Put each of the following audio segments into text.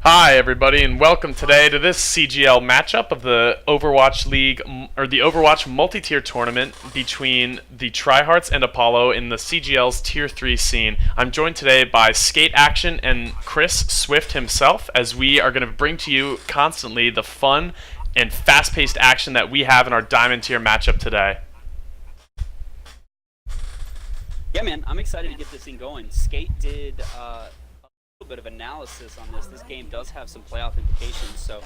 Hi, everybody, and welcome today to this CGL matchup of the Overwatch League, or the Overwatch multi-tier tournament between the Tryhardts and Apollo in the CGL's Tier 3 scene. I'm joined today by Skate Action and Chris Swift himself, as we are going to bring to you constantly the fun and fast-paced action that we have in our Diamond Tier matchup today. Yeah, man, I'm excited to get this thing going. Skate did a little bit of analysis on this. This game does have some playoff implications, so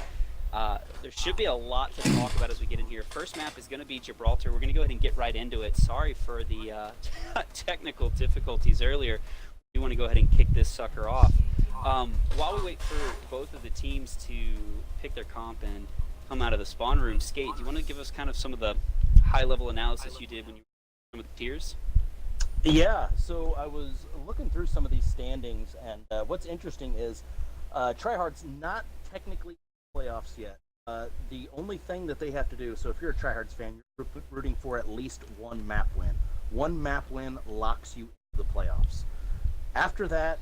there should be a lot to talk about as we get in here. First map is going to be Gibraltar. We're going to go ahead and get right into it. Sorry for the technical difficulties earlier. We want to go ahead and kick this sucker off. While we wait for both of the teams to pick their comp and come out of the spawn room, Skate, do you want to give us kind of some of the high-level analysis you did when you were with the tiers? Yeah, so I was looking through some of these standings, and what's interesting is Tryhardts not technically in the playoffs yet. The only thing that they have to do, so if you're a Tryhardts fan, you're rooting for at least one map win. One map win locks you into the playoffs. After that,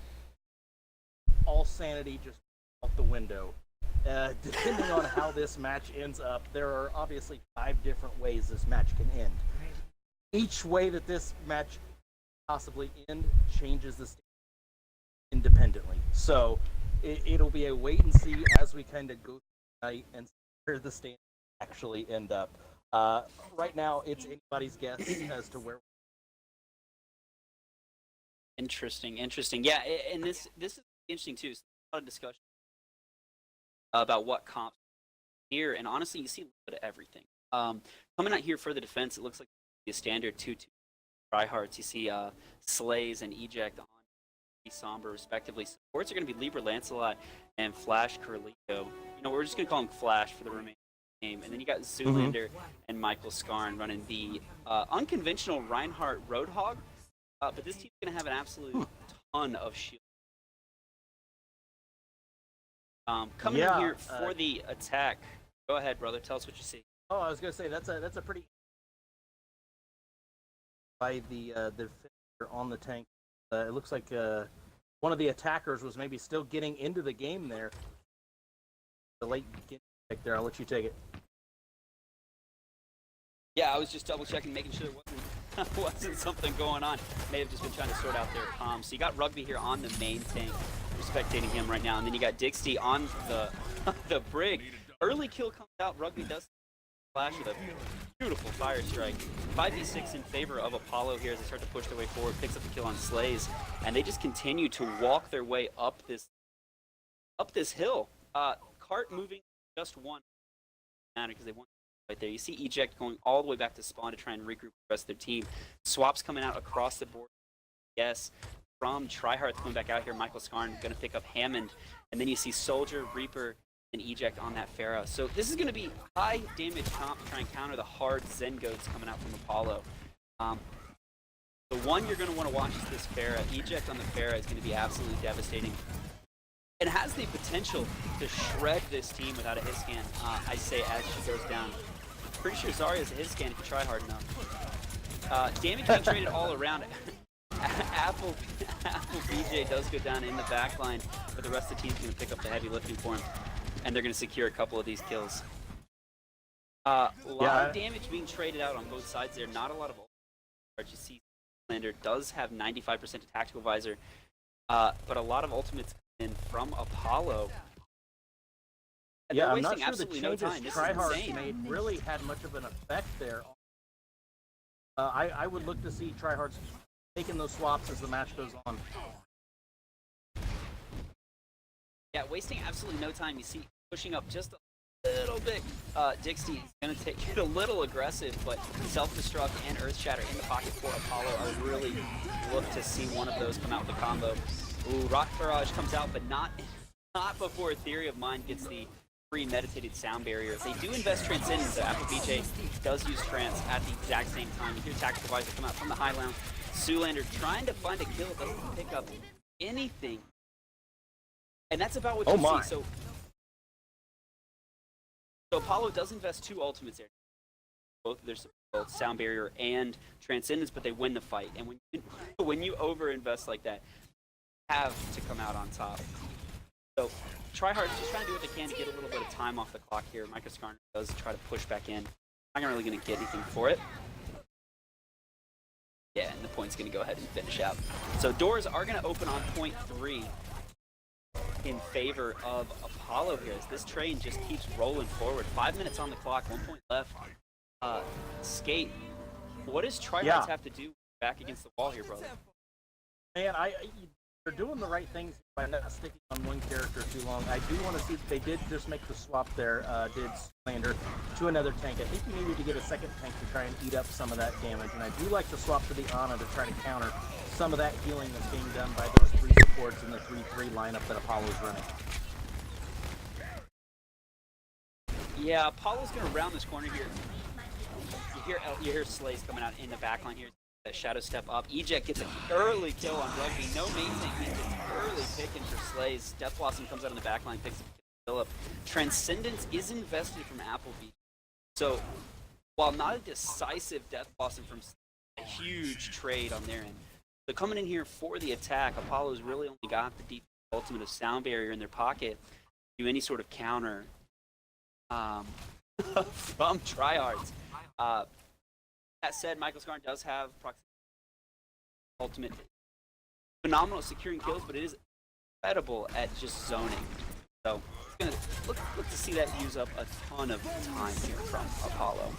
all sanity just out the window. Depending on how this match ends up, there are obviously 5 different ways this match can end. Each way that this match possibly end changes the standing independently. So it'll be a wait and see as we kind of go through the night and see where the standings actually end up. Right now, it's anybody's guess as to where. Interesting. Yeah, and this is interesting too. So a lot of discussion about what comps here, and honestly, you see a little bit of everything. Coming out here for the defense, it looks like a standard 2-2 Tryhardts. You see Slays and Eject on Somber, respectively. Supports are going to be Libra Lancelot and Flash Carlito. You know, we're just going to call him Flash for the remaining game. And then you got Zoolander and Michael Skarn running the unconventional Reinhardt Roadhog. But this team's going to have an absolute ton of shield. Coming in here for the attack. Go ahead, brother. Tell us what you see. Oh, I was going to say that's a pretty by the defender on the tank. It looks like one of the attackers was maybe still getting into the game there. The late get there. I'll let you take it. Yeah, I was just double checking, making sure there wasn't something going on. May have just been trying to sort out their comms. So you got Rugby here on the main tank. We're spectating him right now, and then you got Dixie on the brig. Early kill comes out. Rugby does flash with a beautiful fire strike. 5v6 in favor of Apollo here as they start to push their way forward. Picks up the kill on Slays, and they just continue to walk their way up this hill. Cart moving just one matter because they want right there. You see Eject going all the way back to spawn to try and regroup the rest of their team. Swaps coming out across the board. Yes, from Tryhardts coming back out here. Michael Skarn going to pick up Hammond, and then you see Soldier, Reaper, and Eject on that Pharah. So this is going to be high damage comp to try and counter the hard Zen goats coming out from Apollo. The one you're going to want to watch is this Pharah. Eject on the Pharah is going to be absolutely devastating. It has the potential to shred this team without a hit scan, I say, as she goes down. Pretty sure Zarya's a hit scan if you try hard enough. Damage being traded all around. Apple BJ does go down in the back line, but the rest of the team's going to pick up the heavy lifting for him. And they're going to secure a couple of these kills. A lot of damage being traded out on both sides there. Not a lot of ultimates. You see, Lander does have 95% to tactical visor, but a lot of ultimates in from Apollo. And yeah, I'm not sure the changes Tryhardts made really had much of an effect there. I would look to see Tryhardts taking those swaps as the match goes on. Yeah, wasting absolutely no time. You see, pushing up just a little bit. Dixie is going to get a little aggressive, but Self-Destruct and Earth Shatter in the pocket for Apollo are really look to see one of those come out with a combo. Ooh, Rock Barrage comes out, but not before a Theory of Mind gets the premeditated sound barrier. They do invest Transcendence, so Apple BJ does use Trance at the exact same time. You hear Tactical Visor come out from the high lounge. Zoolander trying to find a kill, doesn't pick up anything. And that's about what you see. So Apollo does invest 2 ultimates there. Both of their sound barrier and transcendence, but they win the fight. And when you overinvest like that, you have to come out on top. So Tryhardts just trying to do what they can to get a little bit of time off the clock here. Micah Skarner does try to push back in. Not really going to get anything for it. Yeah, and the point's going to go ahead and finish out. So doors are going to open on point 3 in favor of Apollo here as this train just keeps rolling forward. 5 minutes on the clock, 1 point left. Skate, what does Tryhardts have to do back against the wall here, brother? Man, they're doing the right things by not sticking on one character too long. I do want to see that they did just make the swap there, did Slander to another tank. I think you needed to get a second tank to try and eat up some of that damage, and I do like the swap to the Ana to try to counter some of that healing that's being done by those 3 supports in the 3-3 lineup that Apollo's running. Yeah, Apollo's going to round this corner here. You hear Slays coming out in the backline here. That shadow step up. Eject gets an early kill on Rugby. No main tank means it's early picking for Slays. Death Blossom comes out in the backline, picks up Phillip. Transcendence is invested from Appleby. So, while not a decisive Death Blossom from Slays, a huge trade on their end. So coming in here for the attack, Apollo's really only got the deep ultimate of Sound Barrier in their pocket to do any sort of counter from Tryhardts. That said, Michael Skarn does have ultimate phenomenal at securing kills, but it is incredible at just zoning. So it's gonna look to see that use up a ton of time here from Apollo.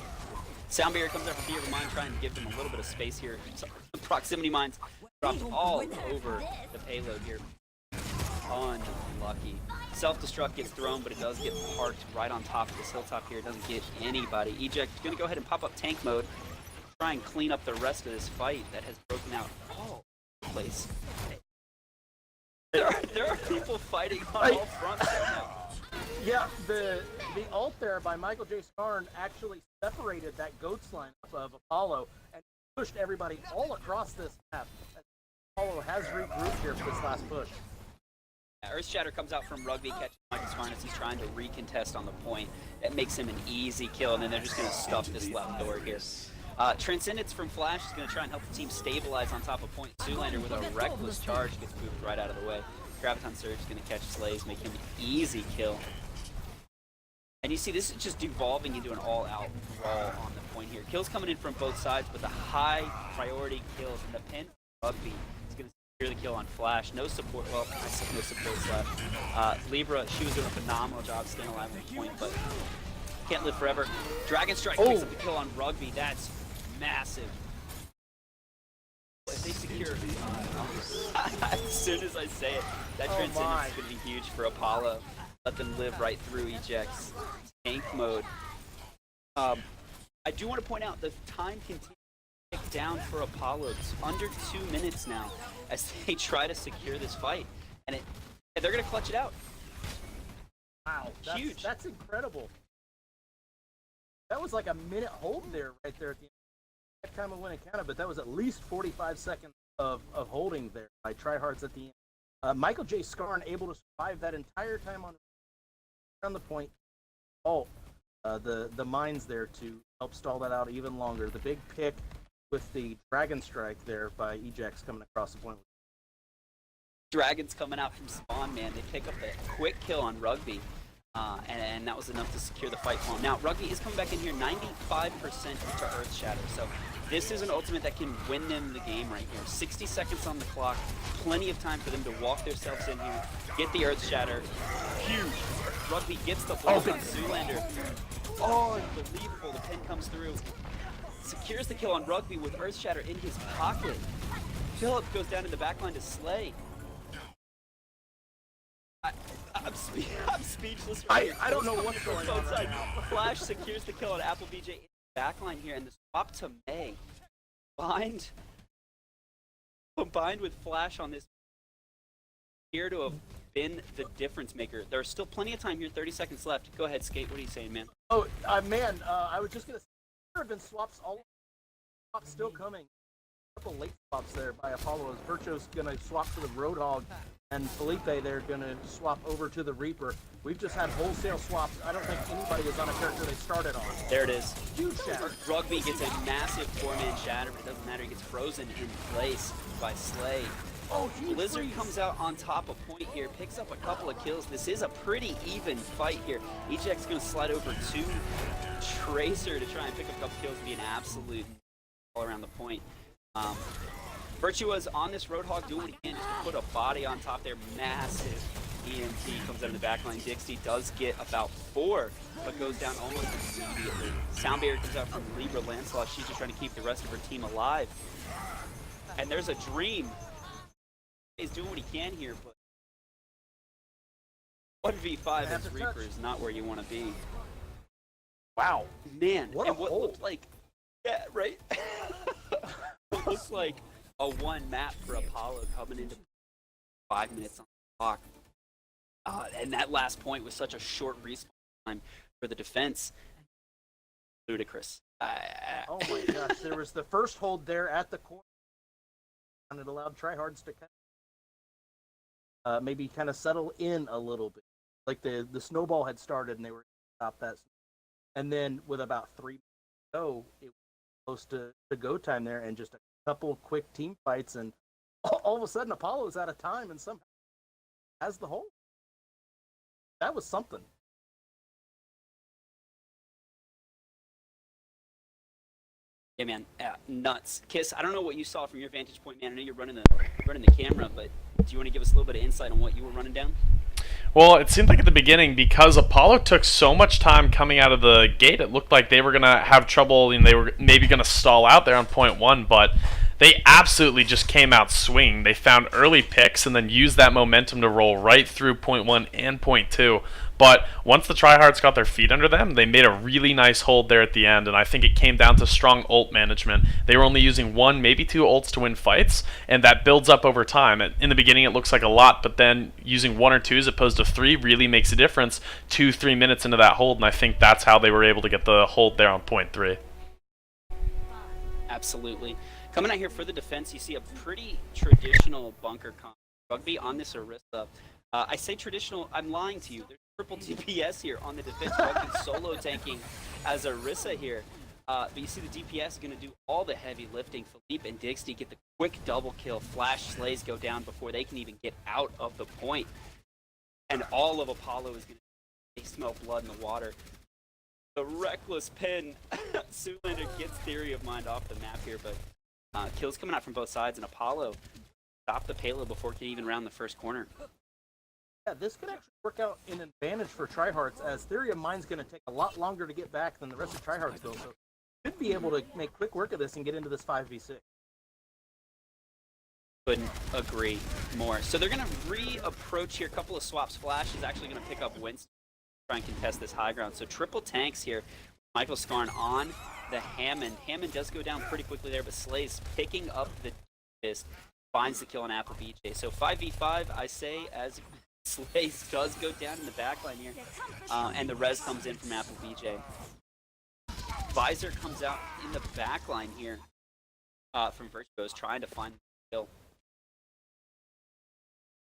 Sound Barrier comes out from Fear of Mine, trying to give them a little bit of space here. So, proximity mines dropped all over the payload here. Unlucky. Self-destruct gets thrown, but it does get parked right on top of this hilltop here. It doesn't get anybody. Eject is going to go ahead and pop up tank mode. Try and clean up the rest of this fight that has broken out all over the place. There are people fighting on all fronts right now. Yeah, the ult there by Michael J. Skarn actually separated that GOATS lineup of Apollo and pushed everybody all across this map. Apollo has regrouped here for this last push. Earth Shatter comes out from Rugby, catching Michael Skarn as he's trying to recontest on the point. That makes him an easy kill, and then they're just going to stuff this left door here. Transcendence from Flash is going to try and help the team stabilize on top of point. Zoolander with a reckless charge gets moved right out of the way. Graviton Surge is going to catch Slays, make him an easy kill. And you see, this is just devolving into an all-out brawl on the point here. Kills coming in from both sides, but the high priority kills and the pin from Rugby is going to secure the kill on Flash. No support, well, I said no support left. Libra, she was doing a phenomenal job staying alive at the point, but can't live forever. Dragon Strike picks up the kill on Rugby. That's massive. If they secure, as soon as I say it, that Transcendence is going to be huge for Apollo. Let them live right through Eject's tank mode. I do want to point out the time continues to tick down for Apollo. It's under 2 minutes now as they try to secure this fight, and they're going to clutch it out. Wow, huge! That's incredible. That was like a minute hold there, right there at the end. That time when it counted, but that was at least 45 seconds of holding there by Tryhardts at the end. Michael J. Skarn able to survive that entire time on the point. The mines there to help stall that out even longer. The big pick with the Dragon Strike there by Ejects coming across the point. Dragons coming out from spawn, man. They pick up a quick kill on Rugby. And that was enough to secure the fight for him. Now, Rugby is coming back in here 95% to Earth Shatter. So this is an ultimate that can win them the game right here. 60 seconds on the clock. Plenty of time for them to walk themselves in here. Get the Earth Shatter. Huge. Rugby gets the block on Zoolander. Oh, unbelievable. The pin comes through. Secures the kill on Rugby with Earth Shatter in his pocket. Phillip goes down in the backline to Slay. I'm speechless. Right I don't know what's going on right now. Flash secures the kill on Apple BJ in the backline here, and the swap to May. Combined with Flash on this here to have been the difference maker. There's still plenty of time here, 30 seconds left. Go ahead, Skate. What are you saying, man? Oh, man, I was just going to say, there have been swaps still coming. A couple late swaps there by Apollo as Vircho's going to swap to the Roadhog, and Felipe they're going to swap over to the Reaper. We've just had wholesale swaps. I don't think anybody is on a character they started on. There it is. Huge shatter. Rugby gets a massive 4-man shatter, but it doesn't matter. He gets frozen in place by Slay. Oh, huge Blizzard freeze. comes out on top of point here, picks up a couple of kills. This is a pretty even fight here. EJX going to slide over to Tracer to try and pick up a couple kills and be an absolute all around the point. Virtua's on this Roadhog doing what he can just to put a body on top there. Massive EMT comes out of the backline. Dixie does get about 4, but goes down almost immediately. Sound barrier comes out from Libra Lancelot. She's just trying to keep the rest of her team alive. And there's a Dream. He's doing what he can here, but 1v5 as Reaper is not where you want to be. Wow. Man, what and a what hole. looked like, yeah, right? What looks like a 1 map for Apollo coming into 5 minutes on the clock. And that last point was such a short respawn time for the defense. Ludicrous. Oh my gosh, there was the first hold there at the corner, and it allowed Tryhardts to maybe kind of settle in a little bit. Like the snowball had started and they were stop that. And then with about 3 minutes to go, it was close to go time there, and just a couple quick team fights, and all of a sudden Apollo is out of time and somehow has the hold. That was something. Yeah, man, nuts. Kiss, I don't know what you saw from your vantage point, man. I know you're running the camera, but do you want to give us a little bit of insight on what you were running down? Well, it seemed like at the beginning, because Apollo took so much time coming out of the gate, it looked like they were going to have trouble, and they were maybe going to stall out there on point 1, but they absolutely just came out swinging. They found early picks and then used that momentum to roll right through point 1 and point 2. But once the Tryhardts got their feet under them, they made a really nice hold there at the end, and I think it came down to strong ult management. They were only using 1, maybe 2 ults to win fights, and that builds up over time. In the beginning, it looks like a lot, but then using 1 or 2 as opposed to 3 really makes a difference 2-3 minutes into that hold, and I think that's how they were able to get the hold there on point 3. Absolutely. Coming out here for the defense, you see a pretty traditional bunker comp. Rugby on this Orisa. I say traditional, I'm lying to you. There's triple DPS here on the defense. Rugby solo tanking as Orisa here. But you see the DPS is going to do all the heavy lifting. Philippe and Dixie get the quick double kill. Flash Slays go down before they can even get out of the point. And all of Apollo is going to they smell blood in the water. The reckless pin. Zoolander gets Theory of Mind off the map here, but kills coming out from both sides, and Apollo stopped the payload before it could even round the first corner. Yeah, this could actually work out in advantage for Tryhardts, as Theory of Mind's going to take a lot longer to get back than the rest of Tryhardts will, so should be able to make quick work of this and get into this 5v6. Couldn't agree more. So they're going to re-approach here. A couple of swaps. Flash is actually going to pick up Winston to try and contest this high ground. So triple tanks here. Michael Skarn on the Hammond. Hammond does go down pretty quickly there, but Slay's picking up the fist, finds the kill on Apple BJ. So 5v5, I say, as Slays does go down in the backline here, and the res comes in from Apple BJ. Visor comes out in the backline here from Virtuos, trying to find the kill.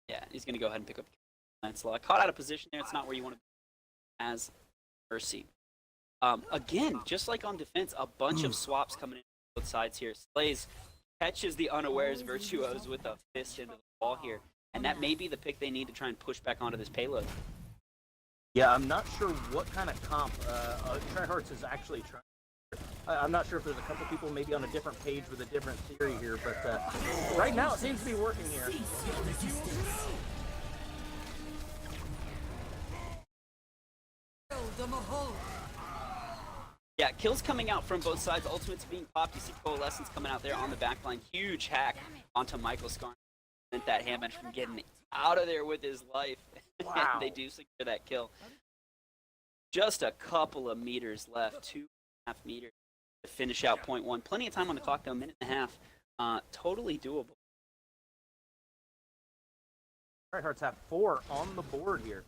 Yeah, he's going to go ahead and pick up Lancelot. Caught out of position there. It's not where you want to be as Mercy. Again, just like on defense, a bunch of swaps coming in both sides here. Slays catches the unawares Virtuos with a fist into the wall here. And that may be the pick they need to try and push back onto this payload. Yeah, I'm not sure what kind of comp Tryhardts is actually trying. I'm not sure if there's a couple people maybe on a different page with a different theory here, but right now it seems to be working here. Yeah, kills coming out from both sides. Ultimates being popped. You see Coalescence coming out there on the backline. Huge hack onto Michael Skarn. Meant that Hammond from getting out of there with his life. Wow. They do secure that kill. Just a couple of meters left. 2.5 meters to finish out point 1. Plenty of time on the clock, though. 1.5 minutes. Totally doable. Tryhardts have 4 on the board here.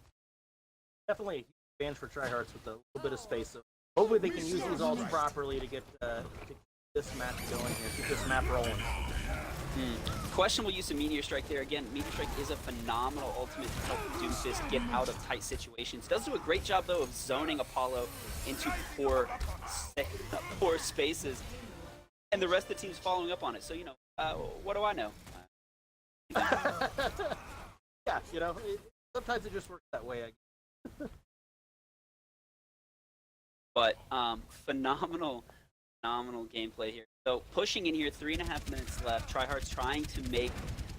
Definitely a huge advantage for Tryhardts with a little bit of space. So hopefully they can use these ults properly to get this match going here, keep this map rolling. Questionable use of Meteor Strike there. Again, Meteor Strike is a phenomenal ultimate to help Doomfist get out of tight situations. Does do a great job, though, of zoning Apollo into poor spaces. And the rest of the team's following up on it. So, you know, what do I know? Yeah, sometimes it just works that way. But phenomenal gameplay here. So pushing in here, 3.5 minutes left. Tryhardts trying to make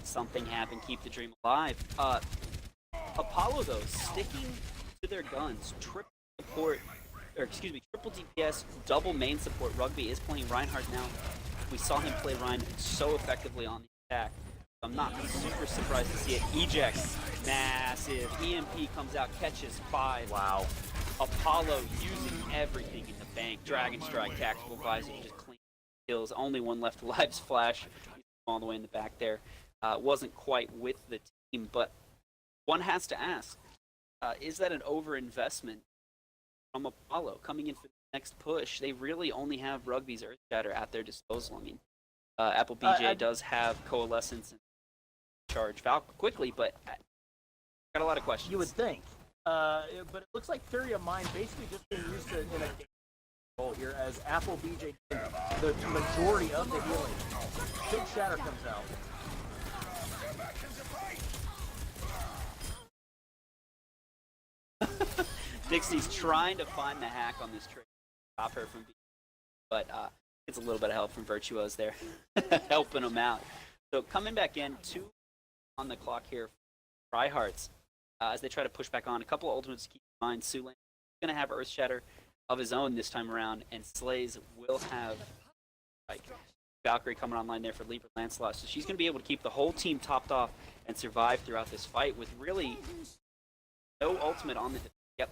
something happen, keep the dream alive. Apollo though, sticking to their guns, triple DPS, double main support. Rugby is playing Reinhardt now. We saw him play Rein so effectively on the attack. I'm not super surprised to see it. Eject, massive. EMP comes out, catches 5. Wow. Apollo using everything in the bank. Dragon Strike, Tactical Visor, just clean kills. Only one left alive. Flash all the way in the back there. Wasn't quite with the team, but one has to ask, is that an overinvestment from Apollo coming in for the next push? They really only have Rugby's Earthshatter at their disposal. I mean, Apple BJ does have Coalescence and charge Valk quickly, but I got a lot of questions. You would think. But it looks like Theory of Mind basically just being used in a role here as Apple BJ the majority of the healing. Big Shatter comes out. Dixie's trying to find the hack on this trick, stop her from being, but it's a little bit of help from Virtuos there, helping him out. So coming back in, 2 on the clock here, Tryhardts, as they try to push back on. A couple of ultimates to keep in mind. Sulan is going to have Earthshatter of his own this time around, and Slays will have Valkyrie coming online there for Libra Lancelot. So she's going to be able to keep the whole team topped off and survive throughout this fight with really no ultimate on the defense. Yep.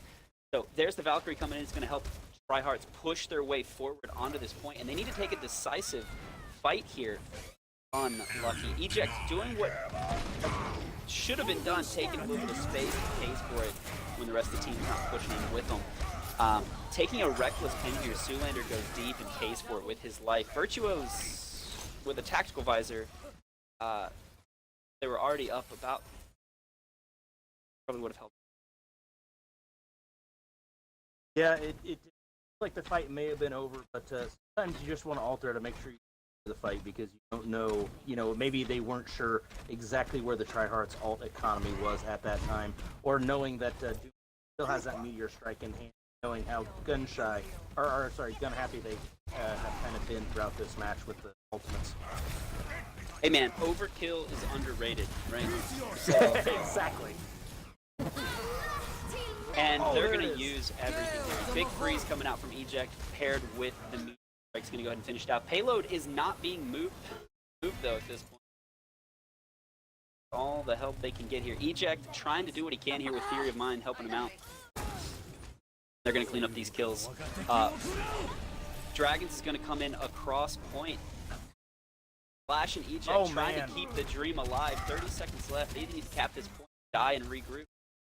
So there's the Valkyrie coming in. It's going to help Tryhardts push their way forward onto this point, and they need to take a decisive fight here. Unlucky. Eject doing what should have been done, taking a little bit of space and pays for it when the rest of the team's not pushing in with them. Taking a reckless pin here, Zoolander goes deep and pays for it with his life. Virtuos, with a Tactical Visor, they were already up about, probably would have helped. Yeah, it like the fight may have been over, but sometimes you just want to alter to make sure you the fight because you don't know, maybe they weren't sure exactly where the Tryhardts alt economy was at that time, or knowing that Duke still has that Meteor Strike in hand, knowing how gun happy they have kind of been throughout this match with the ultimates. Hey man, overkill is underrated, right? So, exactly. And they're going to use everything here. Big freeze coming out from Eject, paired with the Meteor Strike's going to go ahead and finish it out. Payload is not being moved though at this point. All the help they can get here. Eject trying to do what he can here with Theory of Mind, helping him out. They're going to clean up these kills. Dragons is going to come in across point. Flash and Eject trying to keep the dream alive. 30 seconds left. They need to cap this point, die, and regroup.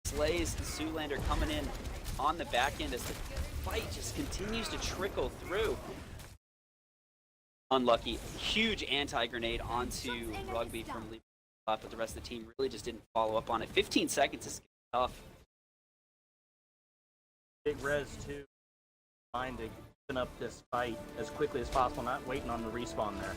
Slays and Zoolander coming in on the back end as the fight just continues to trickle through. Unlucky. Huge anti-grenade onto Rugby from Lee, but the rest of the team really just didn't follow up on it. 15 seconds is tough. Big res too. Trying to open up this fight as quickly as possible, not waiting on the respawn there.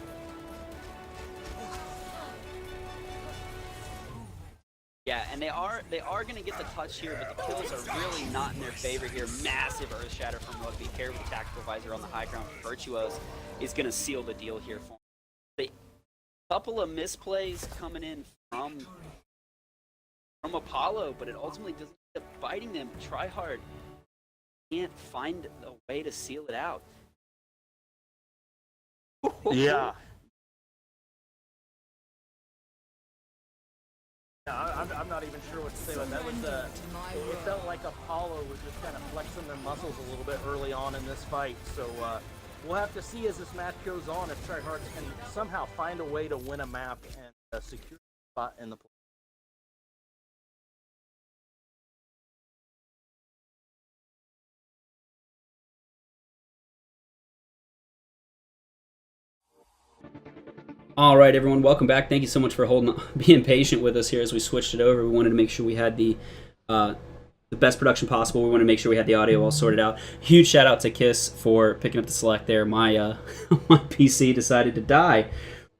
Yeah, and they are going to get the touch here, but the kills are really not in their favor here. Massive Earthshatter from Rugby, paired with the Tactical Visor on the high ground. Virtuos is going to seal the deal here for them. A couple of misplays coming in from Apollo, but it ultimately doesn't end up biting them. Tryhard can't find a way to seal it out. Yeah. I'm not even sure what to say about that. It felt like Apollo was just kind of flexing their muscles a little bit early on in this fight. So we'll have to see as this match goes on if Tryhardts can somehow find a way to win a map and secure a spot in the play. All right, everyone, welcome back. Thank you so much for being patient with us here as we switched it over. We wanted to make sure we had the best production possible. We wanted to make sure we had the audio all sorted out. Huge shout out to Kiss for picking up the select there. My my PC decided to die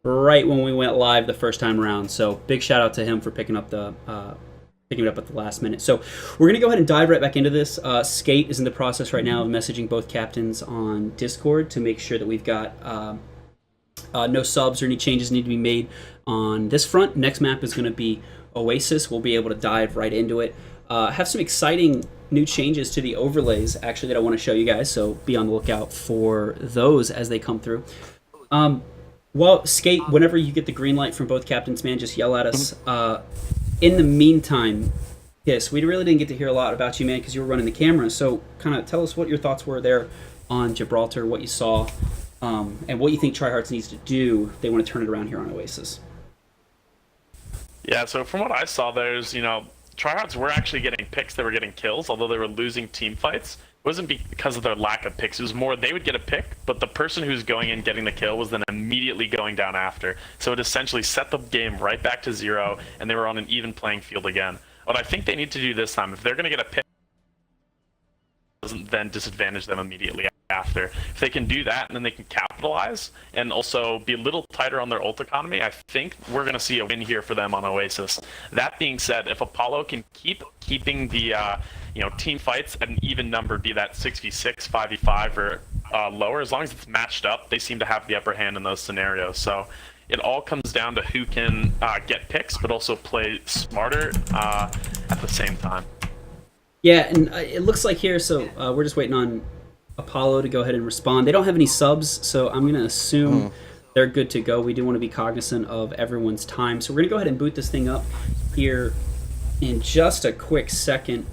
right when we went live the first time around. So big shout out to him for picking it up at the last minute. So we're going to go ahead and dive right back into this. Skate is in the process right now of messaging both captains on Discord to make sure that we've got no subs or any changes need to be made on this front. Next map is going to be Oasis. We'll be able to dive right into it. Have some exciting new changes to the overlays, actually, that I want to show you guys, so be on the lookout for those as they come through. Well, Skate, whenever you get the green light from both captains, man, just yell at us. In the meantime, yes, we really didn't get to hear a lot about you, man, because you were running the camera, so kind of tell us what your thoughts were there on Gibraltar, what you saw, and what you think Tryhardts needs to do if they want to turn it around here on Oasis. Yeah, so from what I saw, there's, Tryhardts were actually getting picks, they were getting kills, although they were losing team fights. It wasn't because of their lack of picks, it was more they would get a pick, but the person who's going in getting the kill was then immediately going down after. So it essentially set the game right back to 0, and they were on an even playing field again. What I think they need to do this time, if they're going to get a pick, doesn't then disadvantage them immediately after. If they can do that, and then they can capitalize and also be a little tighter on their ult economy, I think we're going to see a win here for them on Oasis. That being said, if Apollo can keeping the team fights at an even number, be that 6v6, 5v5, or lower, as long as it's matched up, they seem to have the upper hand in those scenarios. So it all comes down to who can get picks, but also play smarter at the same time. Yeah, and it looks like here, so we're just waiting on Apollo to go ahead and respond. They don't have any subs, so I'm going to assume they're good to go. We do want to be cognizant of everyone's time. So we're going to go ahead and boot this thing up here in just a quick second.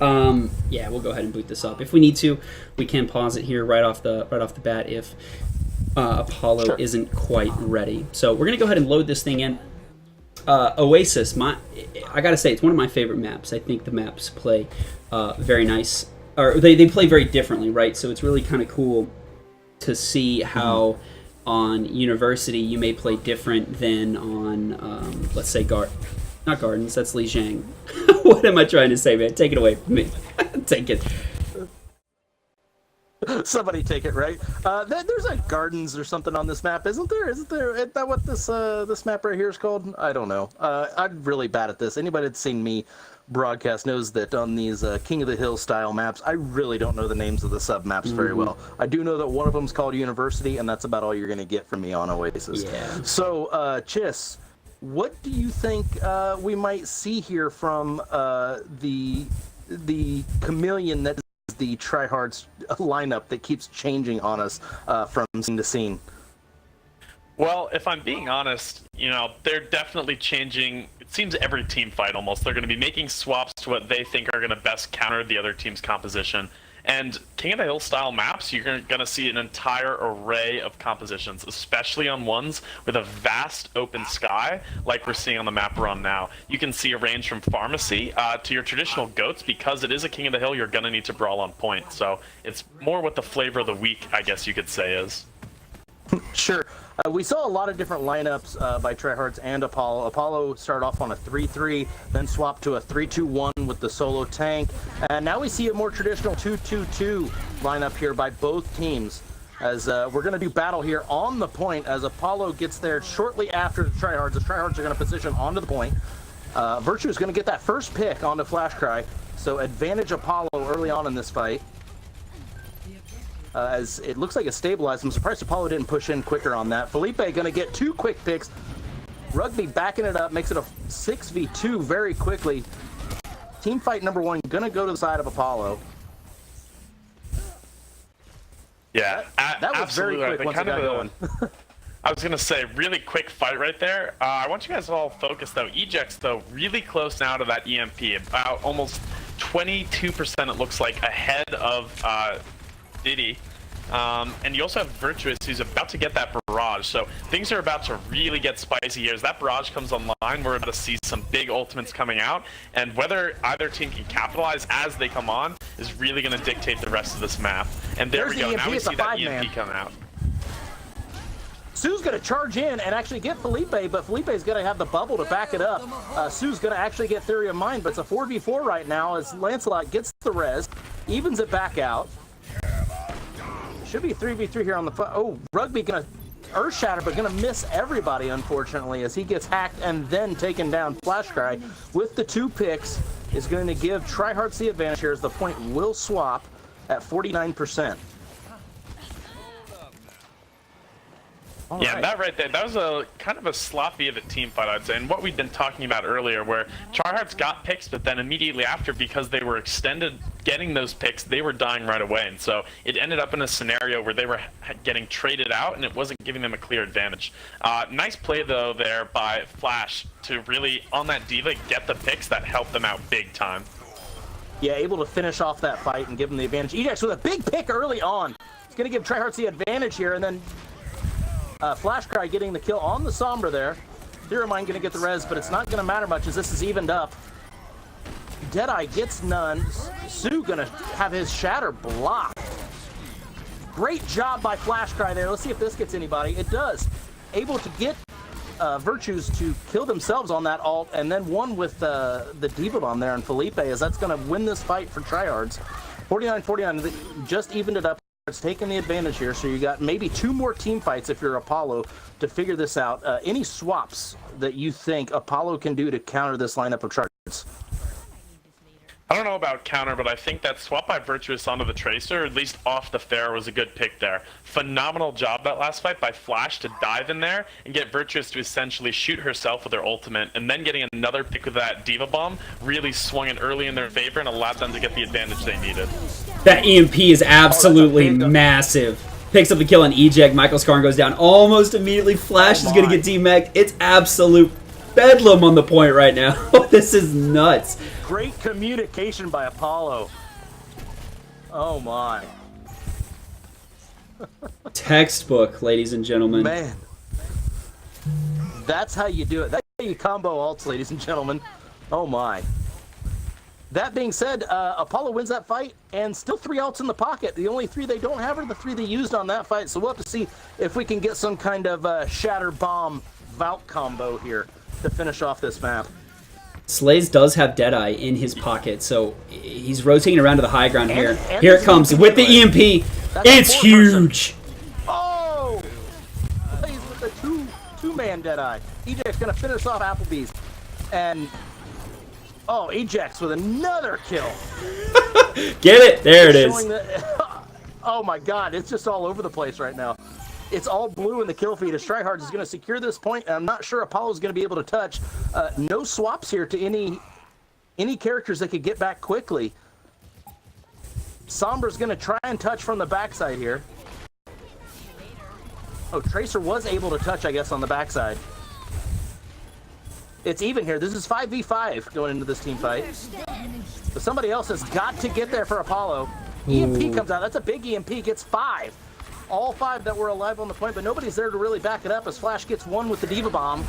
Yeah, we'll go ahead and boot this up. If we need to, we can pause it here right off the bat if Apollo isn't quite ready. So we're going to go ahead and load this thing in. Oasis, I gotta say, it's one of my favorite maps. I think the maps play very nice, or they play very differently, right? So it's really kind of cool to see how on University you may play different than on, let's say, not Gardens, that's Li Jiang. What am I trying to say, man? Take it away from me. Take it. Somebody take it, right? There's like gardens or something on this map, isn't there? Isn't that what this map right here is called? I don't know. I'm really bad at this. Anybody that's seen me broadcast knows that on these King of the Hill style maps, I really don't know the names of the sub maps very well. I do know that one of them is called University, and that's about all you're going to get from me on Oasis. Yeah. So, Chiss, what do you think we might see here from the chameleon that the Tryhardts lineup that keeps changing on us from scene to scene? Well, if I'm being honest, they're definitely changing. It seems every team fight almost. They're going to be making swaps to what they think are going to best counter the other team's composition. And King of the Hill style maps, you're going to see an entire array of compositions, especially on ones with a vast open sky, like we're seeing on the map we're on now. You can see a range from Pharmacy to your traditional goats. Because it is a King of the Hill, you're going to need to brawl on point. So it's more what the flavor of the week, I guess you could say, is. Sure. We saw a lot of different lineups by Tryhardts and Apollo. Apollo started off on a 3-3, then swapped to a 3-2-1 with the solo tank. And now we see a more traditional 2-2-2 lineup here by both teams. As we're going to do battle here on the point as Apollo gets there shortly after the Tryhardts. The Tryhardts are going to position onto the point. Virtue is going to get that first pick onto Flash Cry. So advantage Apollo early on in this fight. As it looks like it stabilized. I'm surprised Apollo didn't push in quicker on that. Felipe going to get 2 quick picks. Rugby backing it up, makes it a 6v2 very quickly. Team fight number 1 going to go to the side of Apollo. Yeah, that was absolutely very quick once it got going. I was going to say, really quick fight right there. I want you guys to all focus, though. Eject's, though, really close now to that EMP. About almost 22%, it looks like, ahead of Diddy. And you also have Virtuous, who's about to get that barrage. So things are about to really get spicy here. As that barrage comes online, we're about to see some big ultimates coming out. And whether either team can capitalize as they come on is really going to dictate the rest of this map. And there we go. Now we see that EMP come out. Sue's going to charge in and actually get Felipe, but Felipe's going to have the bubble to back it up. Sue's going to actually get Theory of Mind, but it's a 4v4 right now as Lancelot gets the res, evens it back out. Should be 3v3 here on the... Oh, Rugby going to Earth Shatter, but going to miss everybody, unfortunately, as he gets hacked and then taken down. Flash Cry with the 2 picks is going to give Tryhardts the advantage here as the point will swap at 49%. Yeah, right. that right there, that was a kind of a sloppy of a team fight, I'd say. And what we'd been talking about earlier, where Tryhardts got picks, but then immediately after, because they were extended getting those picks, they were dying right away. And so it ended up in a scenario where they were getting traded out, and it wasn't giving them a clear advantage. Nice play, though, there by Flash to really, on that Diva, get the picks that helped them out big time. Yeah, able to finish off that fight and give them the advantage. Ejax with a big pick early on. It's going to give Tryhardts the advantage here, and then Flash Cry getting the kill on the Sombra there. Theorem going to get the res, but it's not going to matter much as this is evened up. Deadeye gets none. Sue going to have his Shatter blocked. Great job by Flash Cry there. Let's see if this gets anybody. It does. Able to get Virtues to kill themselves on that ult, and then one with the Diva Bomb there on Felipe, as that's going to win this fight for Tryhards. 49-49, just evened it up. It's taking the advantage here, so you got maybe 2 more team fights if you're Apollo to figure this out. Any swaps that you think Apollo can do to counter this lineup of Tryhards? I don't know about counter, but I think that swap by Virtuous onto the Tracer, or at least off the fair, was a good pick there. Phenomenal job that last fight by Flash to dive in there and get Virtuous to essentially shoot herself with her ultimate, and then getting another pick with that Diva Bomb really swung it early in their favor and allowed them to get the advantage they needed. That EMP is absolutely massive. Picks up the kill on Eject. Michael Scarn goes down almost immediately. Flash is going to get demeched. It's absolute bedlam on the point right now. This is nuts. Great communication by Apollo. Oh my. Textbook, ladies and gentlemen. Man. That's how you do it. That's how you combo ults, ladies and gentlemen. Oh my. That being said, Apollo wins that fight, and still 3 ults in the pocket. The only 3 they don't have are the 3 they used on that fight, so we'll have to see if we can get some kind of Shatter Bomb Valk combo here to finish off this map. Slays does have Deadeye in his pocket, so he's rotating around to the high ground here. And Here it comes with the EMP. It's huge. Oh! Plays with the two-man Deadeye. Eject's gonna finish off Applebee's. And oh, Eject's with another kill. Get it? There it is. Oh my god, it's just all over the place right now. It's all blue in the kill feed as Tryhardts is going to secure this point, and I'm not sure Apollo's going to be able to touch. No swaps here to any characters that could get back quickly. Sombra's going to try and touch from the backside here. Oh, Tracer was able to touch, I guess, on the backside. It's even here. This is 5v5 going into this team fight. But somebody else has got to get there for Apollo. EMP comes out. That's a big EMP. Gets 5. All 5 that were alive on the point, but nobody's there to really back it up as Flash gets 1 with the Diva Bomb.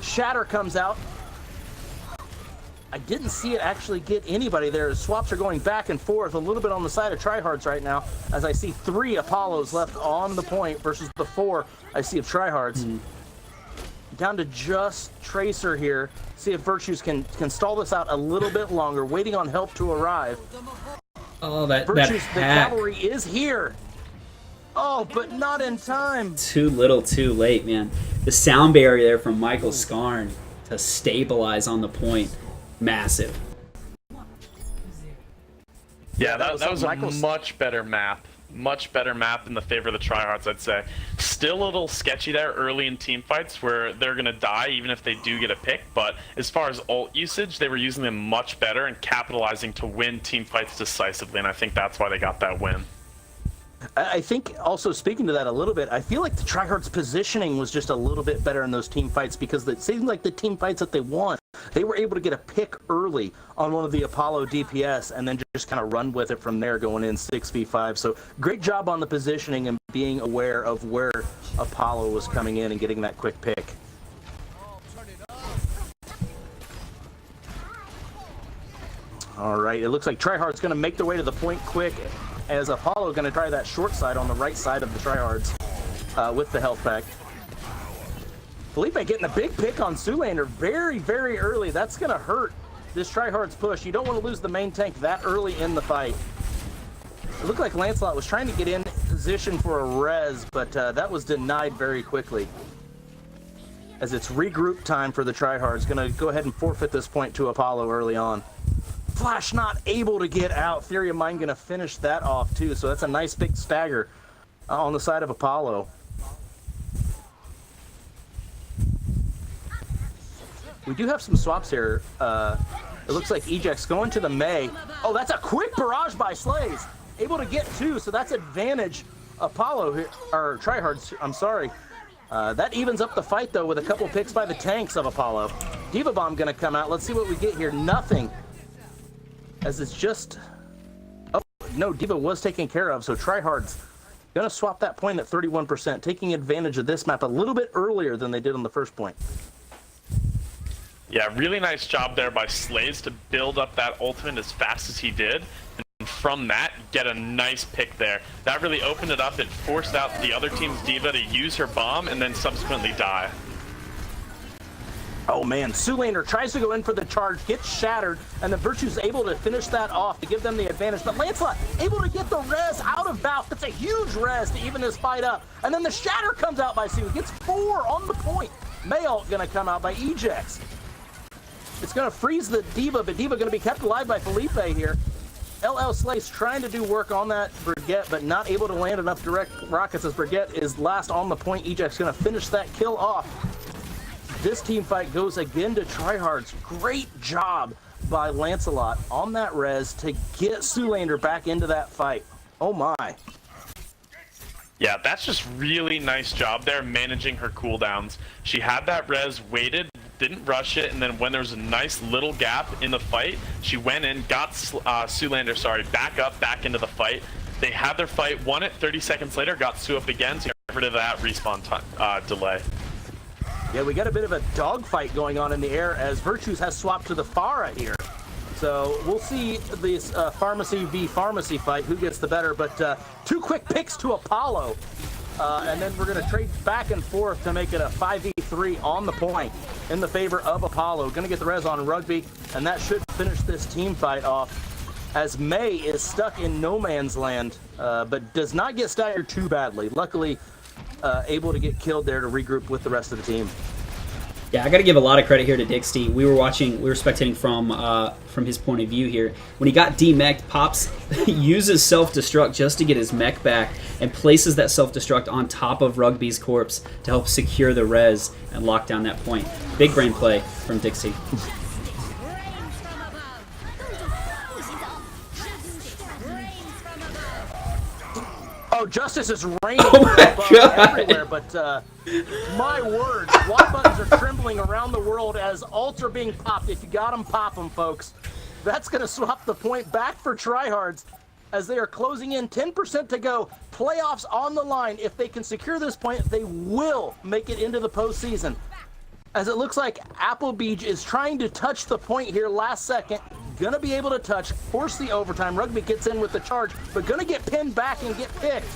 Shatter comes out. I didn't see it actually get anybody there. Swaps are going back and forth a little bit on the side of Tryhardts right now, as I see 3 Apollos left on the point versus the 4 I see of Tryhardts. Down to just Tracer here. See if Virtues can stall this out a little bit longer, waiting on help to arrive. Oh, that Virtues, the hack. cavalry is here. Oh, but not in time. Too little, too late, man. The sound barrier there from Michael Scarn to stabilize on the point. Massive. Yeah, that was a much better map. Much better map in the favor of the Tryhardts, I'd say. Still a little sketchy there early in team fights where they're going to die even if they do get a pick, but as far as ult usage, they were using them much better and capitalizing to win team fights decisively, and I think that's why they got that win. I think also speaking to that a little bit, I feel like the Tryhardts' positioning was just a little bit better in those team fights because it seemed like the team fights that they won, they were able to get a pick early on one of the Apollo DPS and then just kind of run with it from there going in 6v5. So great job on the positioning and being aware of where Apollo was coming in and getting that quick pick. All right, it looks like Tryhardts going to make their way to the point quick, as Apollo going to try that short side on the right side of the Tryhardts with the health pack. Felipe getting a big pick on Zoolander very, very early. That's going to hurt this Tryhardts push. You don't want to lose the main tank that early in the fight. It looked like Lancelot was trying to get in. position for a res, but that was denied very quickly. As it's regroup time for the Tryhardts. Going to go ahead and forfeit this point to Apollo early on. Flash not able to get out. Theory of Mind going to finish that off too, so that's a nice big stagger on the side of Apollo. We do have some swaps here. It looks like Eject's going to the May. Oh, that's a quick barrage by Slays. Able to get two, so that's advantage Apollo here, or Tryhardts, I'm sorry. That evens up the fight, though, with a couple picks by the tanks of Apollo. Diva Bomb going to come out. Let's see what we get here. Nothing. As it's just... Oh, no, Diva was taken care of, so Tryhardts going to swap that point at 31%, taking advantage of this map a little bit earlier than they did on the first point. Yeah, really nice job there by Slays to build up that ultimate as fast as he did. And from that, get a nice pick there. That really opened it up. It forced out the other team's Diva to use her bomb and then subsequently die. Oh man, Zoolander tries to go in for the charge, gets shattered, and the Virtue's able to finish that off to give them the advantage. But Lancelot able to get the res out of bounds. That's a huge res to even this fight up. And then the shatter comes out by Sue. Gets 4 on the point. Mayalt gonna come out by Ejects. It's going to freeze the Diva, but Diva going to be kept alive by Felipe here. LL Slays trying to do work on that Brigitte, but not able to land enough direct rockets as Brigitte is last on the point. Eject's going to finish that kill off. This team fight goes again to Tryhardts. Great job by Lancelot on that res to get Zoolander back into that fight. Oh my. Yeah, that's just really nice job there managing her cooldowns. She had that res, waited, didn't rush it, and then when there was a nice little gap in the fight, she went in, got Zoolander, back into the fight. They had their fight, won it, 30 seconds later, got Sue up again, so get rid of that respawn delay. Yeah, we got a bit of a dogfight going on in the air as Virtues has swapped to the Pharah here. So we'll see this Pharmacy v Pharmacy fight, who gets the better, but 2 quick picks to Apollo. And then we're going to trade back and forth to make it a 5v3 on the point in the favor of Apollo. Going to get the res on Rugby, and that should finish this team fight off as May is stuck in no man's land, but does not get staggered too badly. Luckily, able to get killed there to regroup with the rest of the team. Yeah, I got to give a lot of credit here to Dixty. We were spectating from his point of view here. When he got demech'd, Pops uses self-destruct just to get his mech back and places that self-destruct on top of Rugby's corpse to help secure the res and lock down that point. Big brain play from Dixty. Oh, justice is raining everywhere, but my word, Y buttons are trembling around the world as ults are being popped. If you got them, pop them, folks. That's going to swap the point back for Tryhardts as they are closing in. 10% to go. Playoffs on the line. If they can secure this point, they will make it into the postseason. As it looks like Applebeach is trying to touch the point here last second. Gonna be able to touch, force the overtime. Rugby gets in with the charge, but gonna get pinned back and get picked.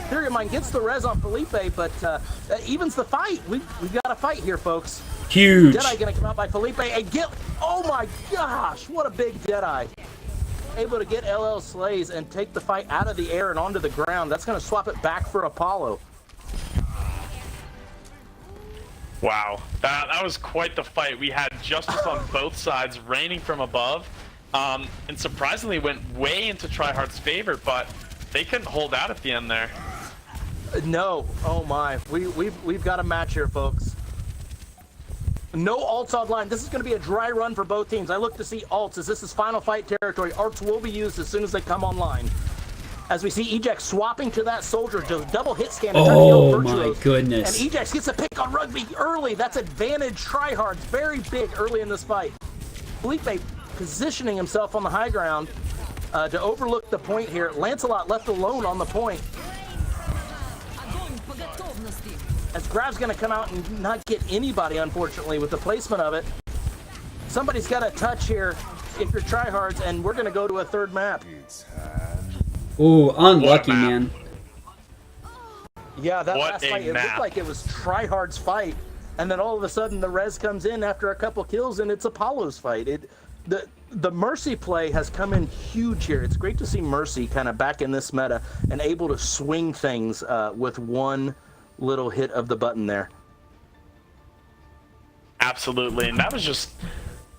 Theory of Mind gets the res on Felipe, but that evens the fight. We've got a fight here, folks. Huge. Deadeye gonna come out by Felipe and get, oh my gosh, what a big Deadeye. Able to get LL Slays and take the fight out of the air and onto the ground. That's gonna swap it back for Apollo. Wow, that was quite the fight. We had justice on both sides, raining from above, and surprisingly went way into Tryhardt's favor, but they couldn't hold out at the end there. No, oh my, we've got a match here, folks. No ults online. This is going to be a dry run for both teams. I look to see ults as this is final fight territory. Ults will be used as soon as they come online. As we see Eject swapping to that soldier to double hit scan. Oh my goodness. And Eject gets a pick on Rugby early. That's advantage Tryhardts. Very big early in this fight. Felipe positioning himself on the high ground to overlook the point here. Lancelot left alone on the point. As Grab's going to come out and not get anybody, unfortunately, with the placement of it. Somebody's got to touch here if you're Tryhardts, and we're going to go to a third map. Ooh, unlucky, man. Yeah, that last fight, it looked like it was Tryhardt's fight, and then all of a sudden the res comes in after a couple kills, and it's Apollo's fight. The Mercy play has come in huge here. It's great to see Mercy kind of back in this meta and able to swing things with one little hit of the button there. Absolutely, and that was just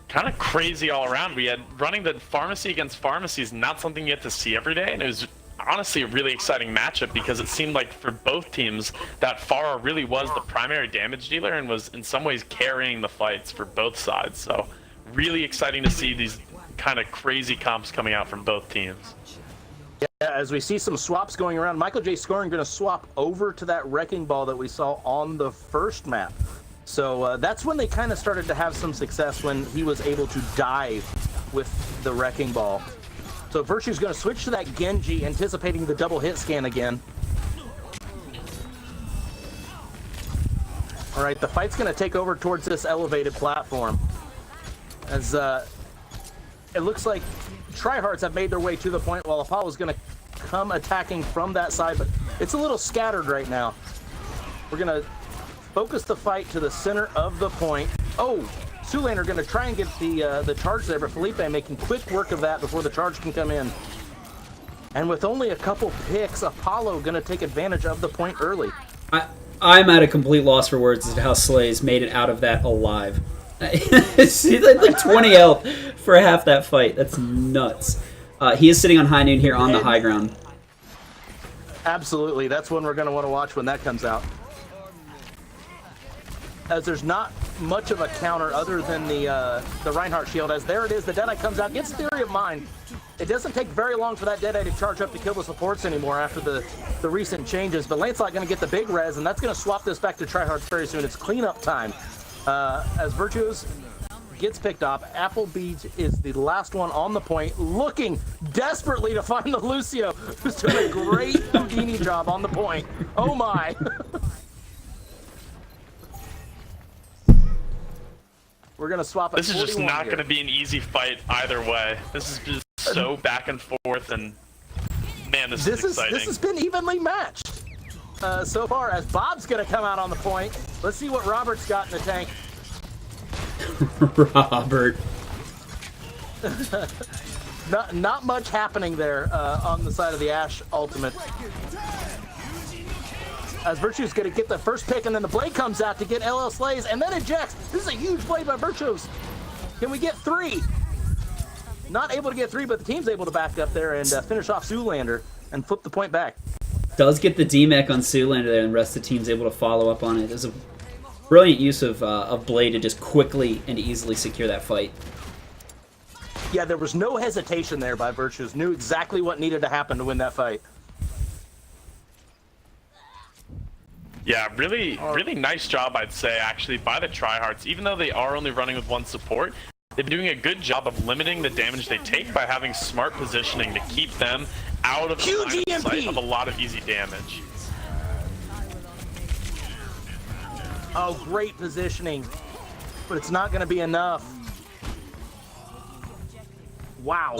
kind of crazy all around. We had running the pharmacy against pharmacy is not something you get to see every day, and it was honestly a really exciting matchup because it seemed like for both teams that Pharah really was the primary damage dealer and was in some ways carrying the fights for both sides. So really exciting to see these kind of crazy comps coming out from both teams. Yeah, as we see some swaps going around, Michael J. Scoring going to swap over to that Wrecking Ball that we saw on the first map. So that's when they kind of started to have some success, when he was able to dive with the Wrecking Ball. So Virtue's going to switch to that Genji, anticipating the double hit scan again. All right, the fight's going to take over towards this elevated platform. As it looks like Tryhardts have made their way to the point, while Apollo's going to come attacking from that side, but it's a little scattered right now. We're going to focus the fight to the center of the point. Oh, Zoolander going to try and get the charge there, but Felipe making quick work of that before the charge can come in. And with only a couple picks, Apollo going to take advantage of the point early. I'm at a complete loss for words as to how Slays made it out of that alive. He had like 20 health for half that fight. That's nuts. He is sitting on high noon here on the high ground. Absolutely. That's one we're going to want to watch when that comes out. As there's not much of a counter other than the Reinhardt shield. As there it is, the Deadeye comes out, gets Theory of Mind. It doesn't take very long for that Deadeye to charge up to kill the supports anymore after the recent changes. But Lancelot going to get the big res, and that's going to swap this back to Tryhardts very soon. It's cleanup time. As Virtuos gets picked up, Applebee's is the last one on the point, looking desperately to find the Lucio, who's doing a great Houdini job on the point. Oh my! We're gonna swap. This is just not going to be an easy fight either way. This is just so back and forth, and man, this is exciting. This has been evenly matched so far. As Bob's gonna come out on the point. Let's see what Robert's got in the tank. Robert. Not much happening there on the side of the Ashe ultimate. As Virtue's going to get the first pick, and then the blade comes out to get LL Slays, and then ejects. This is a huge blade by Virtue's. Can we get 3? Not able to get 3, but the team's able to back up there and finish off Zoolander and flip the point back. Does get the DMEC on Zoolander there, and the rest of the team's able to follow up on it. There's a brilliant use of Blade to just quickly and easily secure that fight. Yeah, there was no hesitation there by Virtue's. Knew exactly what needed to happen to win that fight. Yeah, really nice job, I'd say, actually, by the Tryhardts. Even though they are only running with one support, they've been doing a good job of limiting the damage they take by having smart positioning to keep them out of the line of sight of a lot of easy damage. Oh, great positioning, but it's not going to be enough. Wow.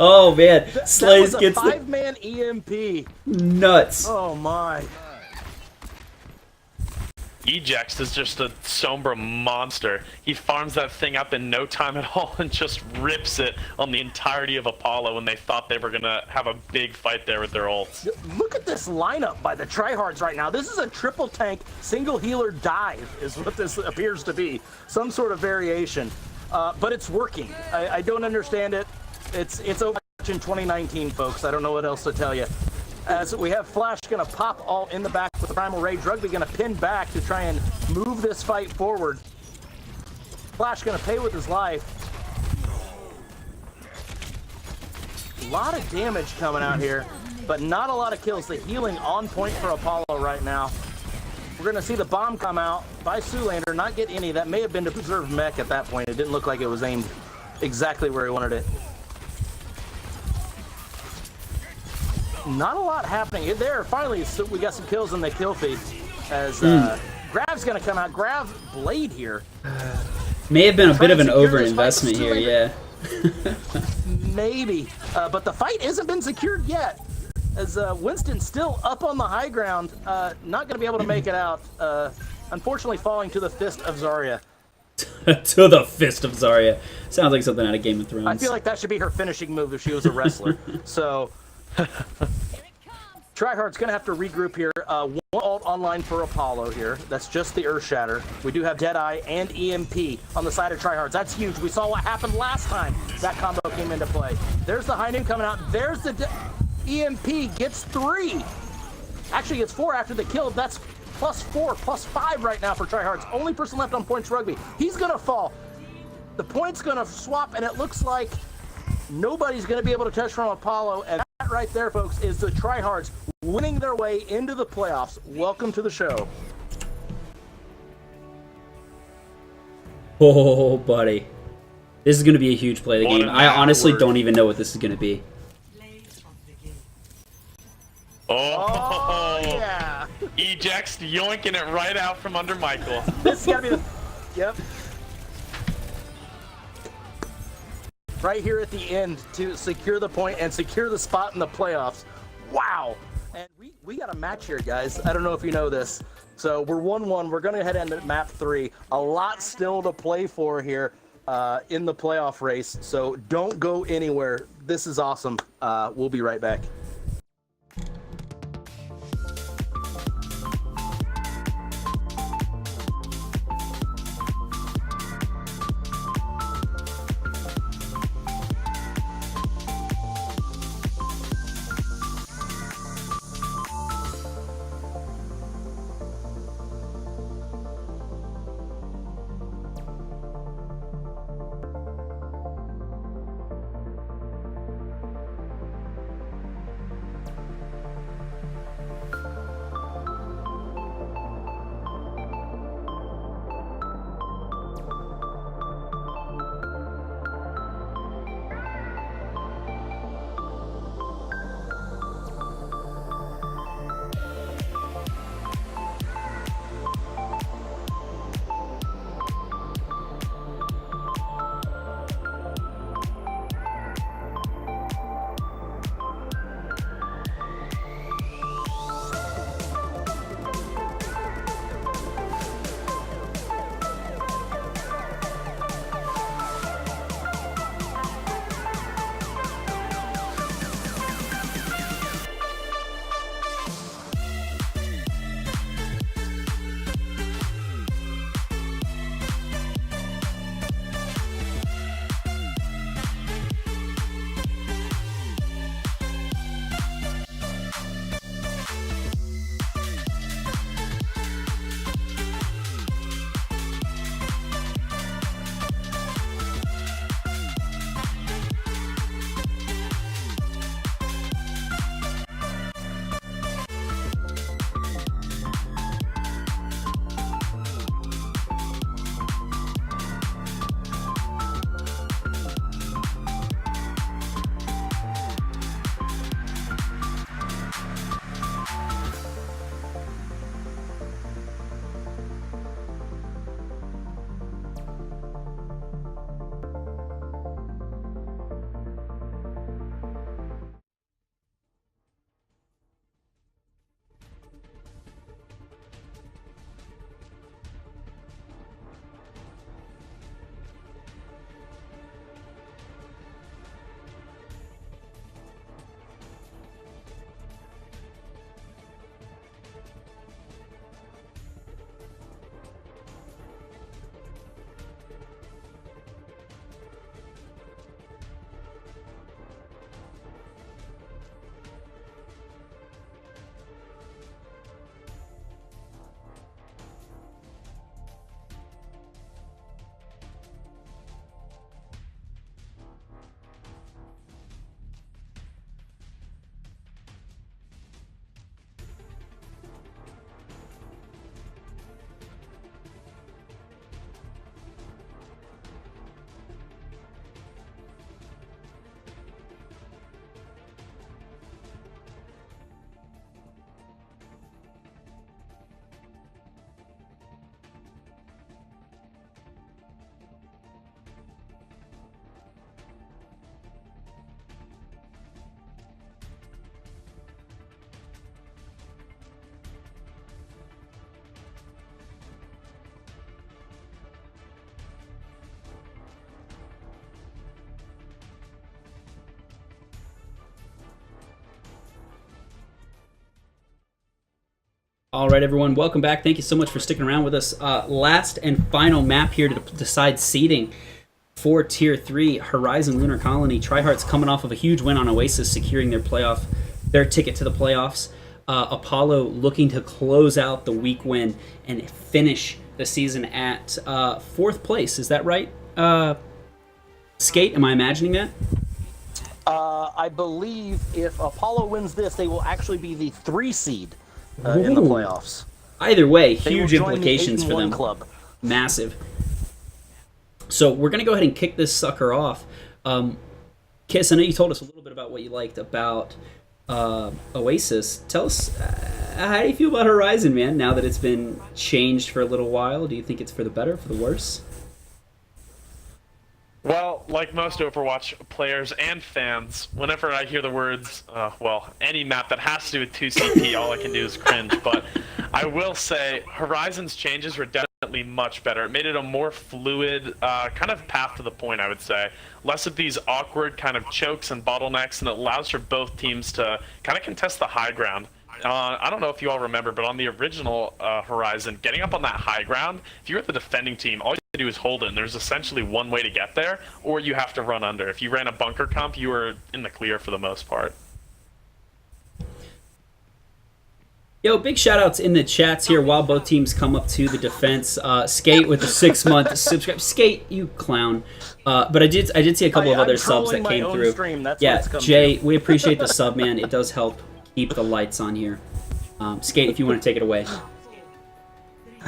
Oh man, Slays that was gets a 5-man EMP. Nuts. Oh my. Ejects is just a Sombra monster. He farms that thing up in no time at all and just rips it on the entirety of Apollo when they thought they were going to have a big fight there with their ults. Look at this lineup by the Tryhardts right now. This is a triple tank, single healer dive is what this appears to be. Some sort of variation. But it's working. I don't understand it. It's Overwatch in 2019, folks. I don't know what else to tell you. As we have Flash going to pop all in the back with the Primal Rage. Rugby going to pin back to try and move this fight forward. Flash going to pay with his life. A lot of damage coming out here, but not a lot of kills. The healing on point for Apollo right now. We're going to see the bomb come out by Zoolander, not get any. That may have been to preserve mech at that point. It didn't look like it was aimed exactly where he wanted it. Not a lot happening there. Finally, we got some kills in the kill feed. As Grav's going to come out. Grav Blade here. May have been a bit of an over-investment here, yeah. Maybe. But the fight hasn't been secured yet. As Winston's still up on the high ground, not going to be able to make it out. Unfortunately, falling to the fist of Zarya. To the fist of Zarya. Sounds like something out of Game of Thrones. I feel like that should be her finishing move if she was a wrestler. So, Tryhardt's going to have to regroup here. One ult online for Apollo here. That's just the Earth Shatter. We do have Deadeye and EMP on the side of Tryhardt's. That's huge. We saw what happened last time that combo came into play. There's the high noon coming out. There's the EMP gets 3. Actually, it's 4 after the kill. That's +4, +5 right now for Tryhardt's. Only person left on points rugby. He's going to fall. The point's going to swap, and it looks like nobody's going to be able to touch from Apollo. And that right there, folks, is the Tryhardts winning their way into the playoffs. Welcome to the show. Oh, buddy. This is going to be a huge play of the What game. an I honestly awkward- don't even know what this is going to be. Oh, Yeah. Ejects yoinking it right out from under Michael. This is got to be the... Yep. Right here at the end to secure the point and secure the spot in the playoffs. Wow. And we got a match here, guys. I don't know if you know this. So we're 1-1. We're going to head into map 3. A lot still to play for here in the playoff race. So don't go anywhere. This is awesome. We'll be right back. All right, everyone, welcome back. Thank you so much for sticking around with us. Last and final map here to decide seeding for Tier 3, Horizon Lunar Colony. Tryhardts coming off of a huge win on Oasis, securing their ticket to the playoffs. Apollo looking to close out the week win and finish the season at 4th place. Is that right? Skate, am I imagining that? I believe if Apollo wins this, they will actually be the 3 seed in the playoffs. Either way, They huge will join implications the for 8-1 them. club. Massive. So we're going to go ahead and kick this sucker off. Kiss, I know you told us a little bit about what you liked about Oasis. Tell us, how do you feel about Horizon, man, now that it's been changed for a little while? Do you think it's for the better, for the worse? Well, like most Overwatch players and fans, whenever I hear the words, any map that has to do with 2CP, all I can do is cringe. But I will say, Horizon's changes were definitely much better. It made it a more fluid, kind of path to the point, I would say. Less of these awkward kind of chokes and bottlenecks, and it allows for both teams to kind of contest the high ground. I don't know if you all remember, but on the original Horizon, getting up on that high ground, if you're at the defending team, all you have to do is hold it, and there's essentially one way to get there, or you have to run under. If you ran a bunker comp, you were in the clear for the most part. Yo, big shout-outs in the chats here while both teams come up to the defense. Skate with the 6-month subscribe. Skate, you clown. But I did see a couple of other subs that came through. Stream. That's Yeah, what it's Jay, to. we appreciate the sub, man. It does help keep the lights on here. Skate, if you want to take it away.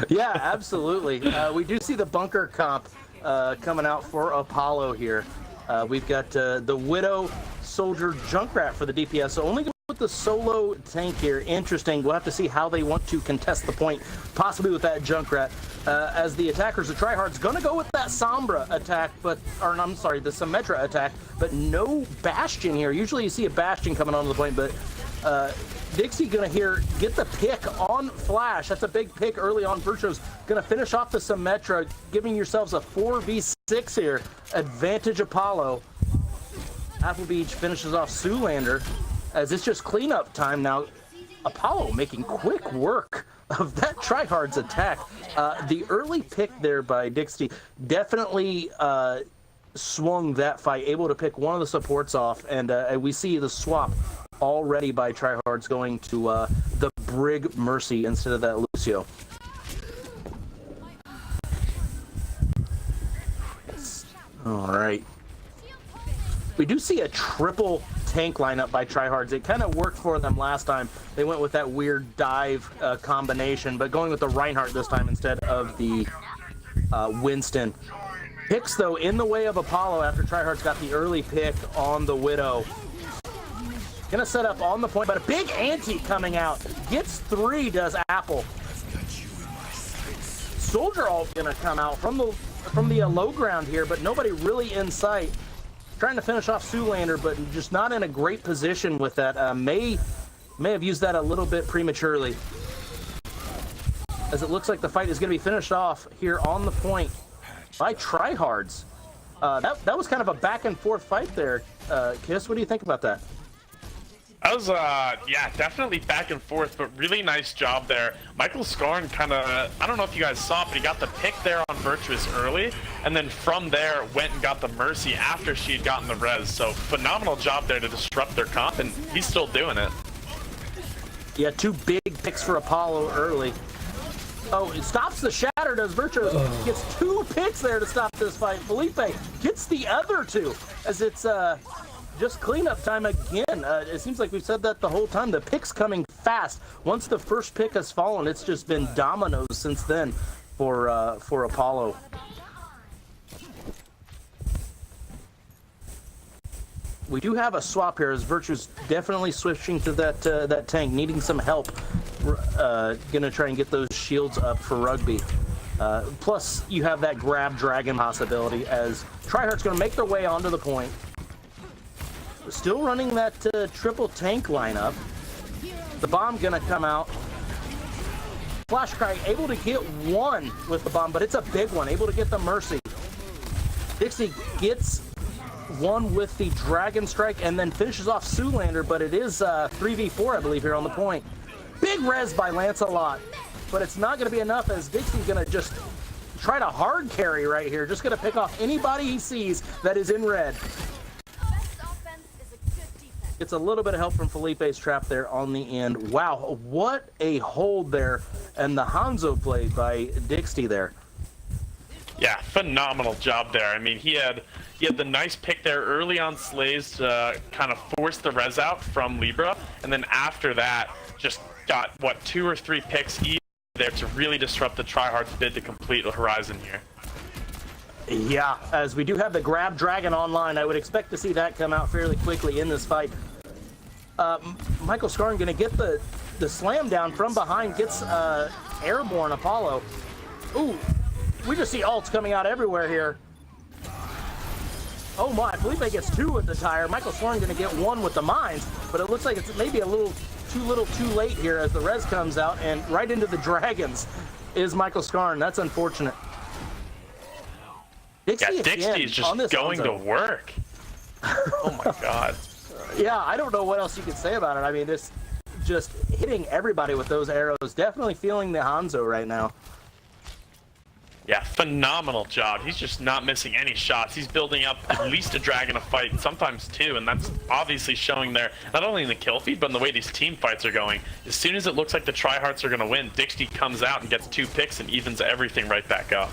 Yeah, absolutely. We do see the bunker comp coming out for Apollo here. We've got the Widow Soldier Junkrat for the DPS, so only with the solo tank here. Interesting. We'll have to see how they want to contest the point, possibly with that Junkrat. As the attackers, the Tryhardts, going to go with that Sombra attack, the Symmetra attack, but no Bastion here. Usually you see a Bastion coming onto the point, but Dixie gonna get the pick on Flash. That's a big pick early on. Virtuo's gonna finish off the Symmetra, giving yourselves a 4v6 here. Advantage Apollo. Apple Beach finishes off Zoolander as it's just cleanup time now. Apollo making quick work of that Tryhard's attack. The early pick there by Dixie definitely swung that fight, able to pick one of the supports off, and we see the swap already by Tryhardts going to the Brig Mercy instead of that Lucio. All right. We do see a triple tank lineup by Tryhardts. It kind of worked for them last time. They went with that weird dive combination, but going with the Reinhardt this time instead of the Winston. Picks, though, in the way of Apollo after Tryhardts got the early pick on the Widow. Gonna set up on the point, but a big ante coming out. Gets 3, does Apple. Soldier all gonna come out from the low ground here, but nobody really in sight. Trying to finish off Zoolander, but just not in a great position with that. May have used that a little bit prematurely. As it looks like the fight is gonna be finished off here on the point by Tryhardts. That was kind of a back and forth fight there. Kiss, what do you think about that? That was, definitely back and forth, but really nice job there. Michael Scarn kind of, I don't know if you guys saw it, but he got the pick there on Virtuous early, and then from there went and got the Mercy after she had gotten the res. So phenomenal job there to disrupt their comp, and he's still doing it. Yeah, 2 big picks for Apollo early. Oh, it stops the shatter, does Virtuous. Gets 2 picks there to stop this fight. Felipe gets the other 2 as it's just cleanup time again. It seems like we've said that the whole time. The pick's coming fast. Once the first pick has fallen, it's just been dominoes since then for Apollo. We do have a swap here as Virtue's definitely switching to that tank, needing some help. Gonna try and get those shields up for Rugby. Plus, you have that grab dragon possibility as Tryhardt's gonna make their way onto the point. Still running that triple tank lineup. The bomb gonna come out. Flash Cry able to get 1 with the bomb, but it's a big one. Able to get the Mercy. Dixie gets 1 with the Dragon Strike and then finishes off Zoolander, but it is 3v4, I believe, here on the point. Big res by Lancelot, but it's not going to be enough as Dixie's going to just try to hard carry right here. Just going to pick off anybody he sees that is in red. It's a little bit of help from Felipe's trap there on the end. Wow, what a hold there, and the Hanzo play by Dixie there. Yeah, phenomenal job there. I mean, he had the nice pick there early on Slays to kind of force the res out from Libra, and then after that, just got, what, 2 or 3 picks each there to really disrupt the Tryhardts' bid to complete the Horizon here. Yeah, as we do have the Grab Dragon online, I would expect to see that come out fairly quickly in this fight. Michael Scarn going to get the slam down from behind, gets airborne Apollo. Ooh, we just see ults coming out everywhere here. Oh my, Felipe gets 2 with the tire. Michael Scarn going to get 1 with the mines, but it looks like it's maybe a little too late here as the res comes out, and right into the dragons is Michael Scarn. That's unfortunate. Dixie's just going to work. Oh my god. Yeah, I don't know what else you could say about it. I mean, it's just hitting everybody with those arrows. Definitely feeling the Hanzo right now. Yeah, phenomenal job. He's just not missing any shots. He's building up at least a dragon a fight, sometimes 2, and that's obviously showing there, not only in the kill feed, but in the way these team fights are going. As soon as it looks like the Tryhardts are going to win, Dixie comes out and gets 2 picks and evens everything right back up.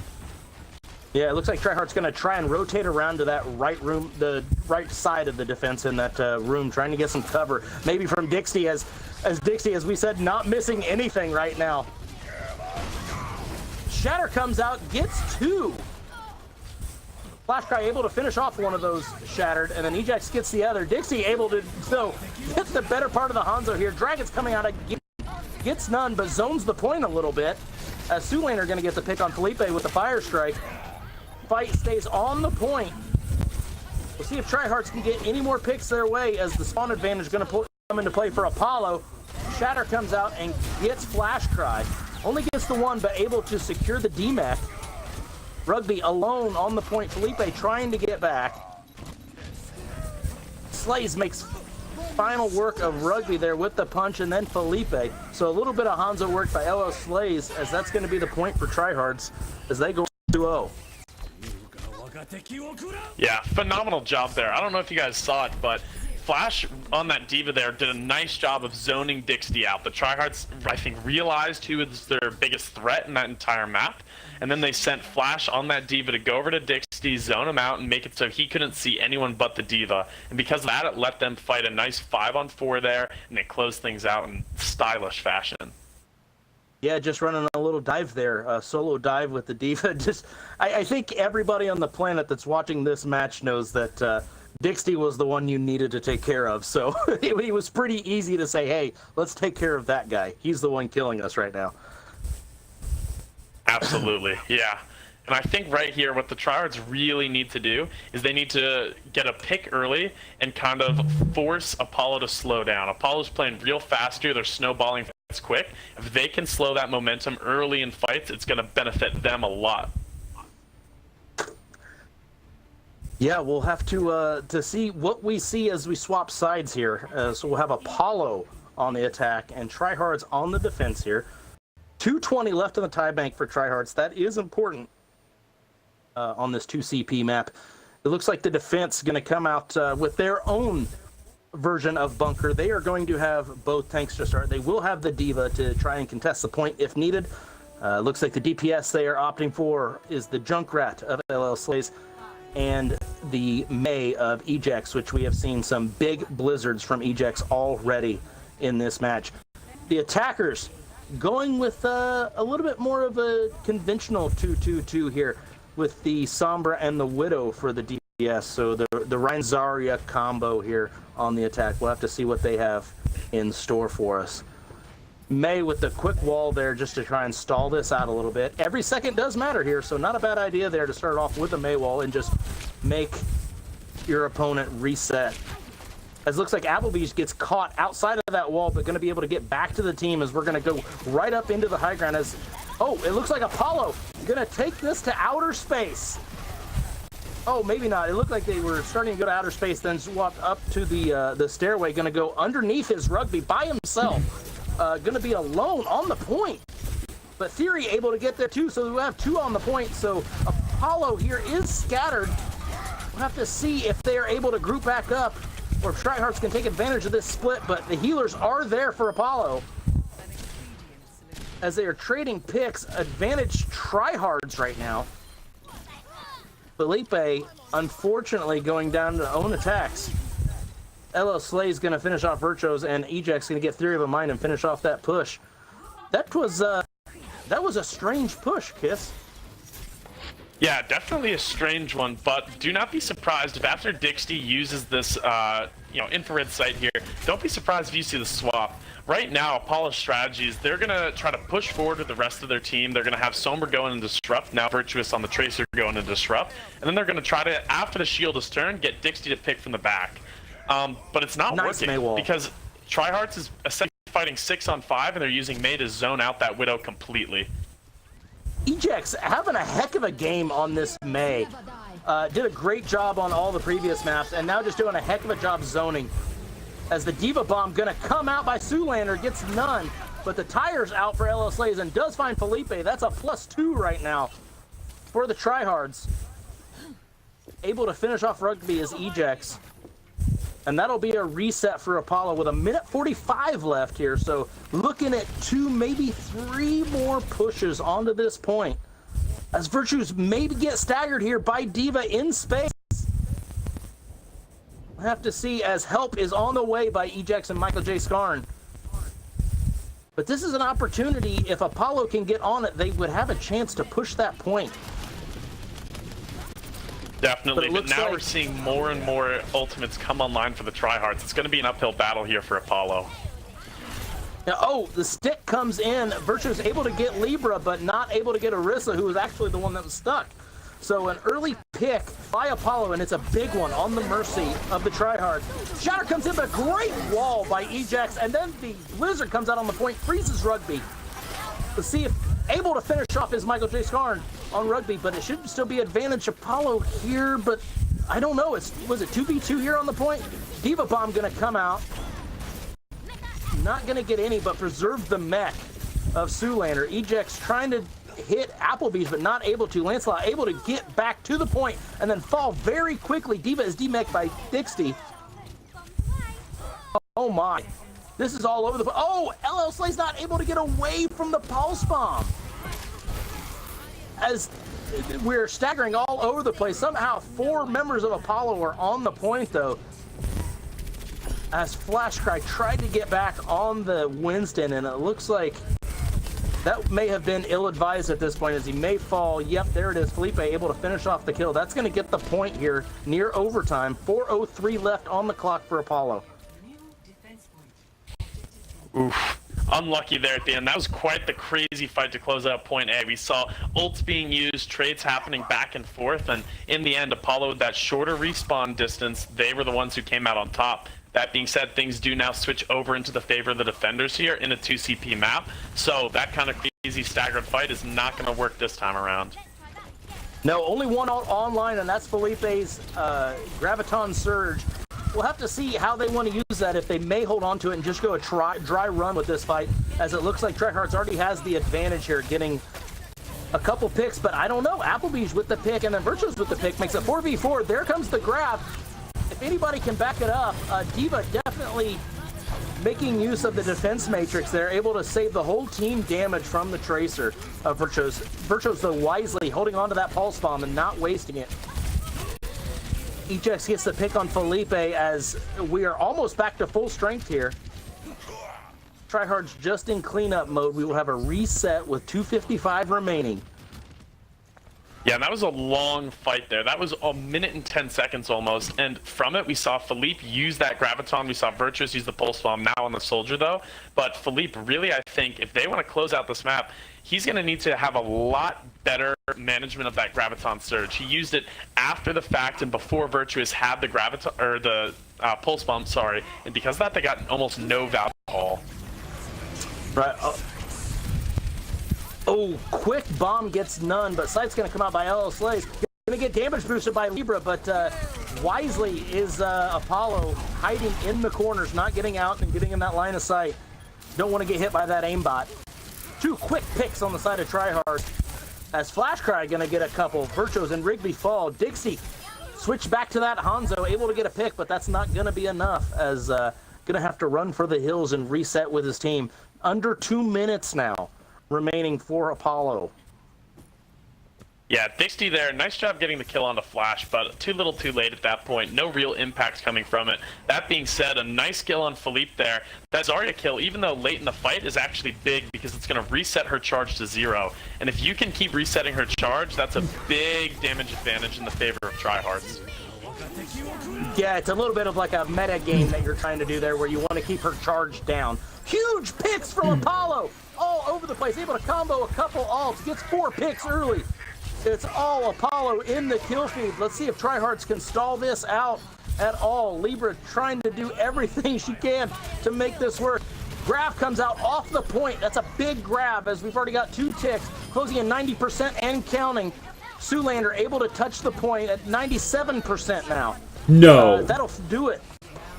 Yeah, it looks like Tryhardt's going to try and rotate around to that right room, the right side of the defense in that room, trying to get some cover. Maybe from Dixie, as Dixie, as we said, not missing anything right now. Shatter comes out, gets 2. Flash Cry able to finish off one of those shattered, and then Ejax gets the other. Dixie able to, so gets the better part of the Hanzo here. Dragon's coming out, gets none, but zones the point a little bit. As Sulaner going to get the pick on Felipe with the Fire Strike. Fight stays on the point. We'll see if Tryhardts can get any more picks their way as the spawn advantage is going to come into play for Apollo. Shatter comes out and gets Flash Cry. Only gets the 1, but able to secure the DMAC. Rugby alone on the point. Felipe trying to get back. Slays makes final work of Rugby there with the punch, and then Felipe. So a little bit of Hanzo work by LL Slays, as that's going to be the point for Tryhardts as they go 2-0. Yeah, phenomenal job there. I don't know if you guys saw it, but Flash on that D.Va there did a nice job of zoning Dixie out. The Tryhardts, I think, realized who was their biggest threat in that entire map, and then they sent Flash on that D.Va to go over to Dixie, zone him out, and make it so he couldn't see anyone but the D.Va. And because of that, it let them fight a nice 5-on-4 there, and they closed things out in stylish fashion. Yeah, just running a little dive there, a solo dive with the D.Va. I think everybody on the planet that's watching this match knows that Dixie was the one you needed to take care of. So it was pretty easy to say, hey, let's take care of that guy. He's the one killing us right now. Absolutely, yeah. And I think right here what the Tryhardts really need to do is they need to get a pick early and kind of force Apollo to slow down. Apollo's playing real fast here. They're snowballing fights quick. If they can slow that momentum early in fights, it's going to benefit them a lot. Yeah, we'll have to see what we see as we swap sides here. So we'll have Apollo on the attack and Tryhardts on the defense here. 220 left in the tie bank for Tryhardts. That is important on this 2CP map. It looks like the defense is going to come out with their own version of bunker. They are going to have both tanks to start. They will have the D.Va to try and contest the point if needed. Looks like the DPS they are opting for is the Junkrat of LL Slays and the May of Ejax, which we have seen some big blizzards from Ejax already in this match. The attackers going with a little bit more of a conventional 2-2-2 here with the Sombra and the Widow for the DPS. So the Rein Zarya combo here on the attack. We'll have to see what they have in store for us. May with the quick wall there just to try and stall this out a little bit. Every second does matter here, so not a bad idea there to start off with the May wall and just make your opponent reset. As it looks like Applebee's gets caught outside of that wall, but going to be able to get back to the team as we're going to go right up into the high ground. As oh, it looks like Apollo going to take this to outer space. Oh, maybe not. It looked like they were starting to go to outer space, then swapped up to the stairway. Going to go underneath his Rugby by himself. going to be alone on the point. But Theory able to get there too, so we have 2 on the point. So Apollo here is scattered. We'll have to see if they are able to group back up or if Tryhardts can take advantage of this split, but the healers are there for Apollo. As they are trading picks, advantage Tryhardts right now. Felipe, unfortunately, going down to own attacks. LL Slay's going to finish off Virtuos, and Eject's going to get Theory of a Mind and finish off that push. That was a strange push, Kiss. Yeah, definitely a strange one, but do not be surprised if after Dixie uses this, infrared sight here, don't be surprised if you see the swap. Right now, Apollo's strategy is they're going to try to push forward with the rest of their team. They're going to have Somber go in and disrupt, now Virtuous on the Tracer go in and disrupt, and then they're going to try to, after the shield is turned, get Dixie to pick from the back. But it's not working because Tryhardts is essentially fighting 6-on-5, and they're using Mei to zone out that Widow completely. Eject's having a heck of a game on this Mei. Did a great job on all the previous maps, and now just doing a heck of a job zoning. As the Diva Bomb gonna come out by Zoolander, gets none, but the tire's out for LL Slays and does find Felipe. That's a +2 right now for the Tryhardts. Able to finish off Rugby as Ejects. And that'll be a reset for Apollo with 1:45 left here. So looking at 2, maybe 3 more pushes onto this point. As Virtues maybe get staggered here by Diva in space. We'll have to see as help is on the way by Ejects and Michael J. Scarn. But this is an opportunity. If Apollo can get on it, they would have a chance to push that point. Definitely, but now we're seeing more and more ultimates come online for the Tryhardts. It's going to be an uphill battle here for Apollo. Now, the stick comes in. Virtue's able to get Libra, but not able to get Orisa, who was actually the one that was stuck. So an early pick by Apollo, and it's a big one on the mercy of the Tryhards. Shatter comes in, but a great wall by Ejects, and then the Blizzard comes out on the point, freezes Rugby. Let's see if able to finish off is Michael J. Scarn on Rugby, but it should still be advantage Apollo here, but I don't know. Was it 2v2 here on the point? Diva Bomb gonna come out. Not gonna get any, but preserve the mech of Zoolander. Ejects trying to hit Applebee's, but not able to. Lancelot able to get back to the point and then fall very quickly. Diva is demeched by Dixie. Oh my. This is all over the... Oh, LL Slay's not able to get away from the Pulse Bomb. As we're staggering all over the place. Somehow 4 members of Apollo are on the point, though. As Flashcry tried to get back on the Winston, and it looks like that may have been ill-advised at this point, as he may fall. Yep, there it is. Felipe able to finish off the kill. That's going to get the point here near overtime. 4:03 left on the clock for Apollo. Oof. Unlucky there at the end. That was quite the crazy fight to close out point A. We saw ults being used, trades happening back and forth, and in the end, Apollo with that shorter respawn distance, they were the ones who came out on top. That being said, things do now switch over into the favor of the defenders here in a 2CP map, so that kind of crazy staggered fight is not going to work this time around. No, only one online, and that's Felipe's Graviton Surge. We'll have to see how they want to use that, if they may hold on to it and just go a dry run with this fight, as it looks like Tryhardts already has the advantage here, getting a couple picks, but I don't know. Applebee's with the pick, and then Virtuous with the pick makes it 4v4. There comes the grab. If anybody can back it up, Diva definitely making use of the defense matrix there, able to save the whole team damage from the Tracer of Virtuos. Virtuos, though, wisely holding on to that Pulse Bomb and not wasting it. Ejects gets the pick on Felipe as we are almost back to full strength here. Tryhardts just in cleanup mode. We will have a reset with 2:55 remaining. Yeah, that was a long fight there. That was 1 minute and 10 seconds almost, and from it we saw Philippe use that Graviton, we saw Virtuous use the Pulse Bomb now on the Soldier though, but Philippe really, I think, if they want to close out this map, he's going to need to have a lot better management of that Graviton Surge. He used it after the fact and before Virtuous had the Graviton, or the Pulse Bomb, sorry, and because of that they got almost no value haul. Right. Oh, quick bomb gets none, but Sight's going to come out by LL Slays. Going to get damage boosted by Libra, but wisely is Apollo hiding in the corners, not getting out and getting in that line of sight. Don't want to get hit by that aimbot. 2 quick picks on the side of Tryhardts. As Flashcry going to get a couple. Virtuos and Rigby fall. Dixie switch back to that Hanzo, able to get a pick, but that's not going to be enough, as going to have to run for the hills and reset with his team. Under 2 minutes now remaining for Apollo. Yeah, Dixie there, nice job getting the kill on the Flash, but too little too late at that point. No real impact coming from it. That being said, a nice kill on Philippe there. That Zarya kill, even though late in the fight, is actually big because it's going to reset her charge to 0. And if you can keep resetting her charge, that's a big damage advantage in the favor of Tryhardts. Yeah, it's a little bit of like a meta game that you're trying to do there where you want to keep her charge down. Huge picks from Apollo! All over the place, able to combo a couple ults, gets 4 picks early. It's all Apollo in the kill feed. Let's see if Tryhardts can stall this out at all. Libra trying to do everything she can to make this work. Grab comes out off the point. That's a big grab, as we've already got 2 ticks, closing in 90% and counting. Zoolander able to touch the point at 97% now. No. That'll do it.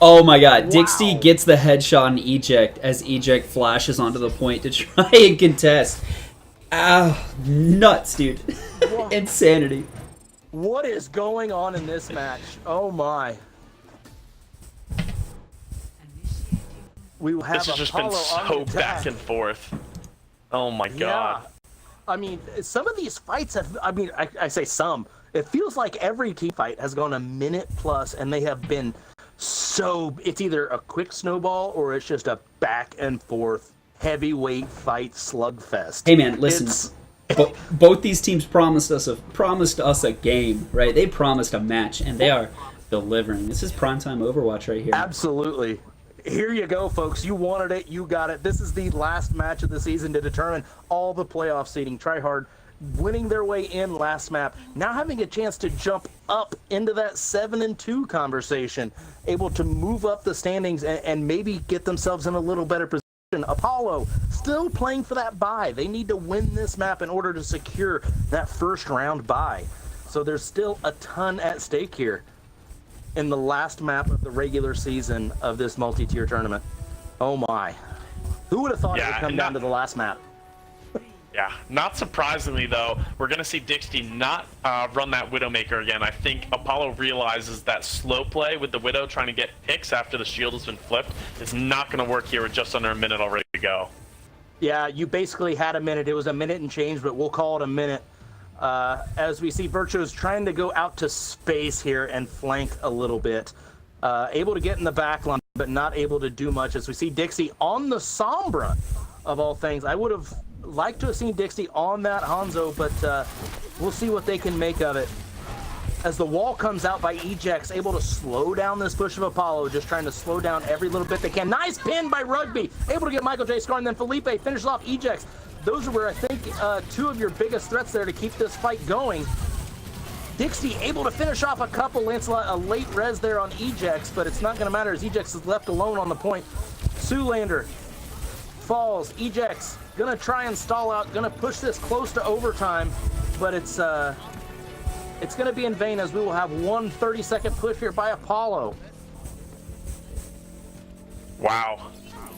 Oh my god, Wow. Dixie gets the headshot on Eject as Eject flashes onto the point to try and contest. Ah, nuts, dude. Insanity. What is going on in this match? Oh my. We will have This has just been Apollo on so the back attack. and forth. Oh my god. Yeah. I mean, some of these fights have, I say some. It feels like every team fight has gone a minute plus, and they have been so, it's either a quick snowball or it's just a back and forth heavyweight fight slugfest. Hey man, listen. Both these teams promised us a game, right? They promised a match, and they are delivering. This is primetime Overwatch right here. Absolutely. Here you go, folks. You wanted it. You got it. This is the last match of the season to determine all the playoff seeding. Tryhard winning their way in last map. Now having a chance to jump up into that 7-2 conversation. Able to move up the standings and maybe get themselves in a little better position. Apollo still playing for that bye. They need to win this map in order to secure that first round bye. So there's still a ton at stake here in the last map of the regular season of this multi-tier tournament. Oh my. Who would have thought it would come down to the last map? Yeah, not surprisingly though, we're going to see Dixie not run that Widowmaker again. I think Apollo realizes that slow play with the Widow trying to get picks after the shield has been flipped is not going to work here with just under a minute already to go. Yeah, you basically had a minute. It was a minute and change, but we'll call it a minute. As we see Virtuos trying to go out to space here and flank a little bit. Able to get in the back line, but not able to do much. As we see Dixie on the Sombra, of all things. I would have liked to have seen Dixie on that Hanzo, but we'll see what they can make of it. As the wall comes out by Ejects, able to slow down this push of Apollo, just trying to slow down every little bit they can. Nice pin by Rugby, able to get Michael J. Scar, and then Felipe finishes off Ejects. Those are where I think 2 of your biggest threats there to keep this fight going. Dixie able to finish off a couple. Lancelot, a late res there on Ejects, but it's not going to matter as Ejects is left alone on the point. Zoolander falls. Ejects gonna try and stall out, gonna push this close to overtime, but it's gonna be in vain as we will have 1 30-second push here by Apollo. Wow.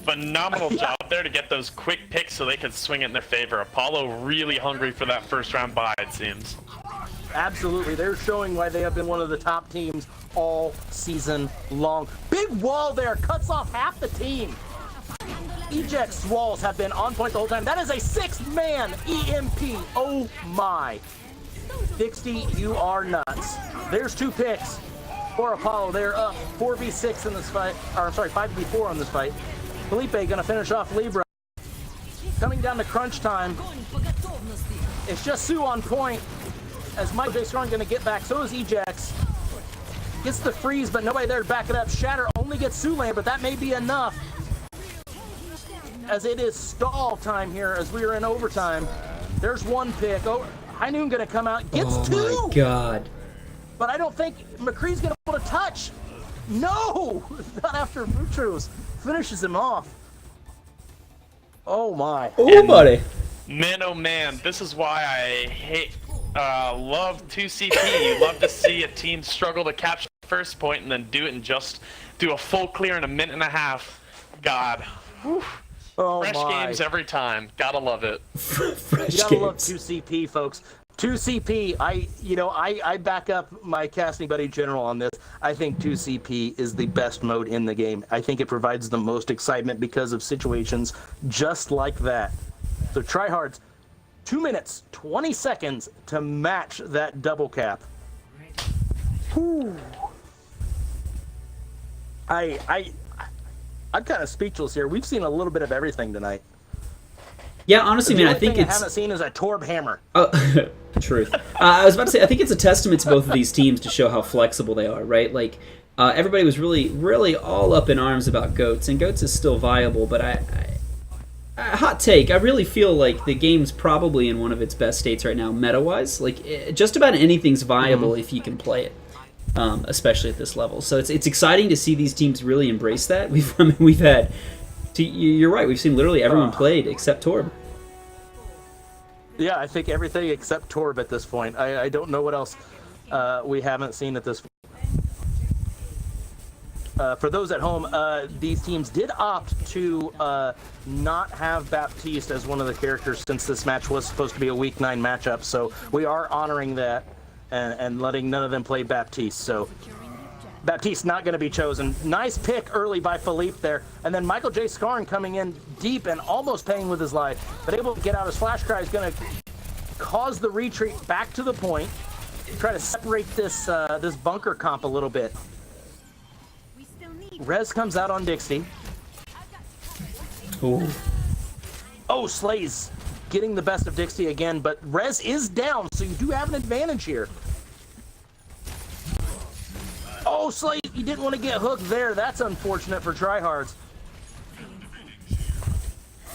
Phenomenal job there to get those quick picks so they could swing it in their favor. Apollo really hungry for that first round bye, it seems. Absolutely, they're showing why they have been one of the top teams all season long. Big wall there, cuts off half the team. Eject's walls have been on point the whole time. That is a 6-man EMP. Oh my. Dixie, you are nuts. There's 2 picks for Apollo. They're up 4v6 in this fight, or I'm sorry, 5v4 on this fight. Felipe gonna finish off Libra. Coming down to crunch time. It's just Sue on point. As Michael J. Strong gonna get back, so is Ejects. Gets the freeze, but nobody there to back it up. Shatter only gets Zoolander, but that may be enough. As it is stall time here as we are in overtime. There's 1 pick. Oh, High Noon gonna come out, gets 2. Oh my god. But I don't think McCree's gonna be able to touch. No, not after Virtuos finishes him off. Oh my. Oh buddy. Man, oh man, this is why I love 2CP. You love to see a team struggle to capture the first point and then do it and just do a full clear in a minute and a half. God. Whew. Oh Fresh my. games every time. Gotta love it. Fresh You gotta love games. 2CP, folks. 2CP, I back up my casting buddy General on this. I think 2CP is the best mode in the game. I think it provides the most excitement because of situations just like that. So Tryhardts, 2 minutes, 20 seconds to match that double cap. Whew. I'm kind of speechless here. We've seen a little bit of everything tonight. Yeah, honestly, The man, I only think thing it's. I haven't seen is a Torb hammer. Oh, truth. I was about to say, I think it's a testament to both of these teams to show how flexible they are, right? Like, everybody was really all up in arms about Goats, and Goats is still viable, but hot take, I really feel like the game's probably in one of its best states right now, meta-wise. Like, just about anything's viable if you can play it, especially at this level. So it's exciting to see these teams really embrace that. We've had... You're right, we've seen literally everyone played except Torb. Yeah, I think everything except Torb at this point. I don't know what else we haven't seen at this point. For those at home, these teams did opt to not have Baptiste as one of the characters since this match was supposed to be a Week 9 matchup. So we are honoring that and letting none of them play Baptiste. So Baptiste not going to be chosen. Nice pick early by Philippe there. And then Michael J. Scarn coming in deep and almost paying with his life. But able to get out his flash cry is going to cause the retreat back to the point. Try to separate this this bunker comp a little bit. Rez comes out on Dixie. Ooh. Oh, Slays getting the best of Dixie again. But Rez is down, so you do have an advantage here. Oh, Slade, you didn't want to get hooked there. That's unfortunate for Tryhardts.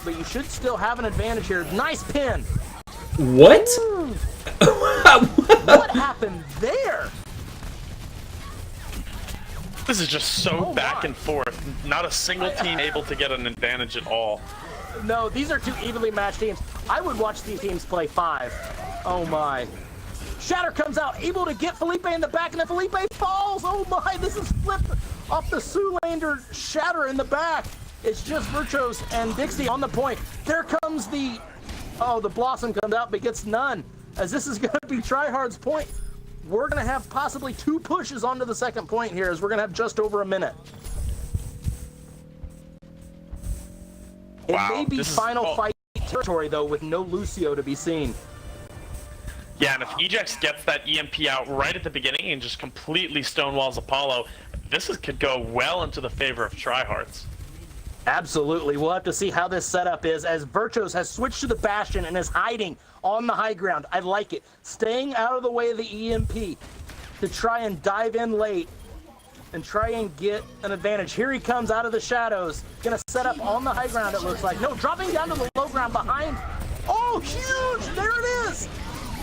But you should still have an advantage here. Nice pin. What? What happened there? This is just so Oh, back my. and forth. Not a single team able to get an advantage at all. No, these are two evenly matched teams. I would watch these teams play 5. Oh, my. Shatter comes out, able to get Felipe in the back, and then Felipe falls. Oh my, this is flipped off the Zoolander. Shatter in the back. It's just Virtuos and Dixie on the point. There comes the... Oh, the Blossom comes out, but gets none. As this is going to be Tryhard's point. We're going to have possibly 2 pushes onto the second point here, as we're going to have just over a minute. Wow, It may be this is- final fight territory, though, with no Lucio to be seen. Yeah, and if Ejex gets that EMP out right at the beginning and just completely stonewalls Apollo, could go well into the favor of Tryhardts. Absolutely. We'll have to see how this setup is as Virtuos has switched to the Bastion and is hiding on the high ground. I like it. Staying out of the way of the EMP to try and dive in late and try and get an advantage. Here he comes out of the shadows. Gonna set up on the high ground, it looks like. No, dropping down to the low ground behind. Oh, huge! There it is!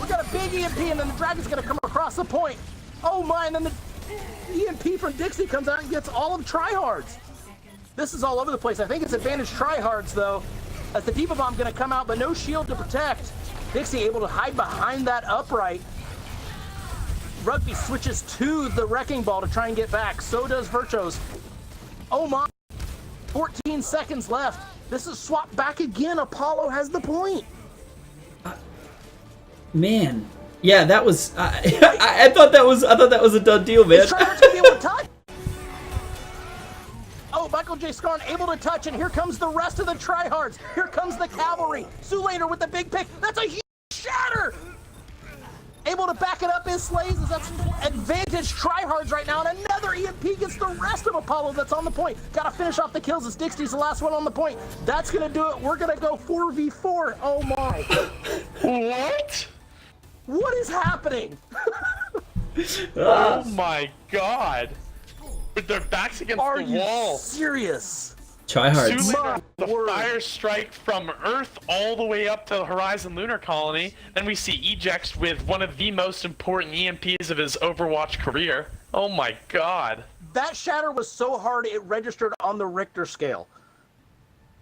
We got a big EMP, and then the Dragon's gonna come across the point. Oh my, and then the EMP from Dixie comes out and gets all of Tryhardts. This is all over the place. I think it's advantage Tryhardts, though, as the Diva Bomb gonna come out, but no shield to protect. Dixie able to hide behind that upright. Rugby switches to the Wrecking Ball to try and get back. So does Virtuos. Oh my, 14 seconds left. This is swapped back again. Apollo has the point. Man, yeah, that was. I thought that was a done deal, man. Is Tryhardts gonna be able to touch? Oh, Michael J. Scarn able to touch, and here comes the rest of the Tryhards. Here comes the cavalry. Zoolander with the big pick. That's a huge shatter. Able to back it up is Slays, as that's advantage Tryhards right now, and another EMP gets the rest of Apollo that's on the point. Gotta finish off the kills as Dixie's the last one on the point. That's gonna do it. We're gonna go 4v4. Oh my. What? What is happening? Oh my god. With their backs against Are the you wall. serious? Tryhards. Zoolander, the word. fire strike from Earth all the way up to Horizon Lunar Colony. Then we see Ejex with one of the most important EMPs of his Overwatch career. Oh my god. That shatter was so hard it registered on the Richter scale.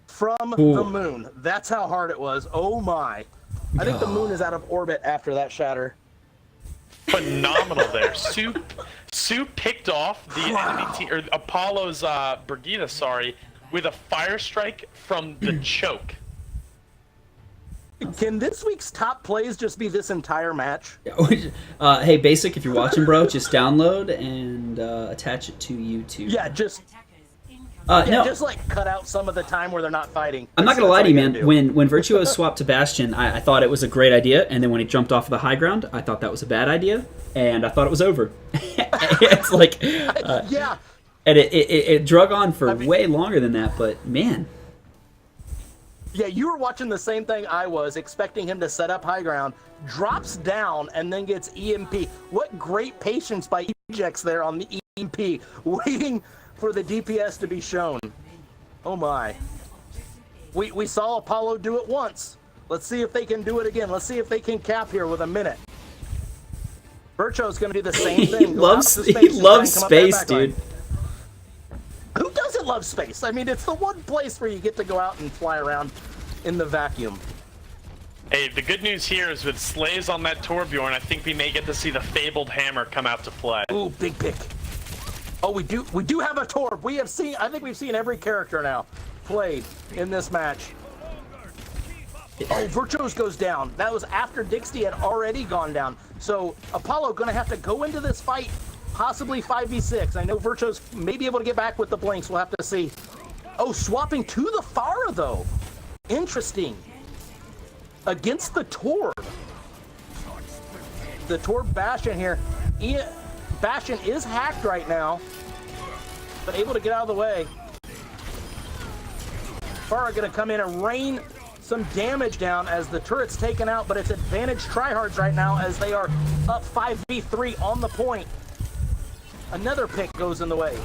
From Ooh. the moon. That's how hard it was. Oh my. I think the moon is out of orbit after that shatter. Phenomenal there. Sue picked off the enemy team, or Apollo's Brigida, sorry, with a fire strike from the choke. Can this week's top plays just be this entire match? Hey, Basic, if you're watching, bro, just download and attach it to YouTube. Yeah, just no, just like cut out some of the time where they're not fighting. I'm not gonna That's lie what to you, I gotta man. do. When Virtuo swapped to Bastion, I thought it was a great idea, and then when he jumped off of the high ground, I thought that was a bad idea, and I thought it was over. It's like, yeah, and it drug on for way longer than that. But man, yeah, you were watching the same thing I was, expecting him to set up high ground, drops down, and then gets EMP. What great patience by Ejects there on the EMP, waiting for the DPS to be shown. Oh my. We saw Apollo do it once. Let's see if they can do it again. Let's see if they can cap here with a minute. Virtuo's going to do the same thing. he loves space, dude. Who doesn't love space? I mean, it's the one place where you get to go out and fly around in the vacuum. Hey, the good news here is with Slays on that Torbjorn, I think we may get to see the fabled hammer come out to play. Ooh, big pick. Oh, we do have a Torb. We have seen, I think we've seen every character now played in this match. Oh, Virtuos goes down. That was after Dixie had already gone down. So Apollo gonna have to go into this fight, possibly 5v6. I know Virtuos may be able to get back with the blinks. We'll have to see. Oh, swapping to the Pharah though. Interesting. Against the Torb. The Torb Bastion here. Bastion is hacked right now, but able to get out of the way. Pharah gonna come in and rain some damage down as the turret's taken out, but it's advantage Tryhardts right now as they are up 5v3 on the point. Another pick goes in the way.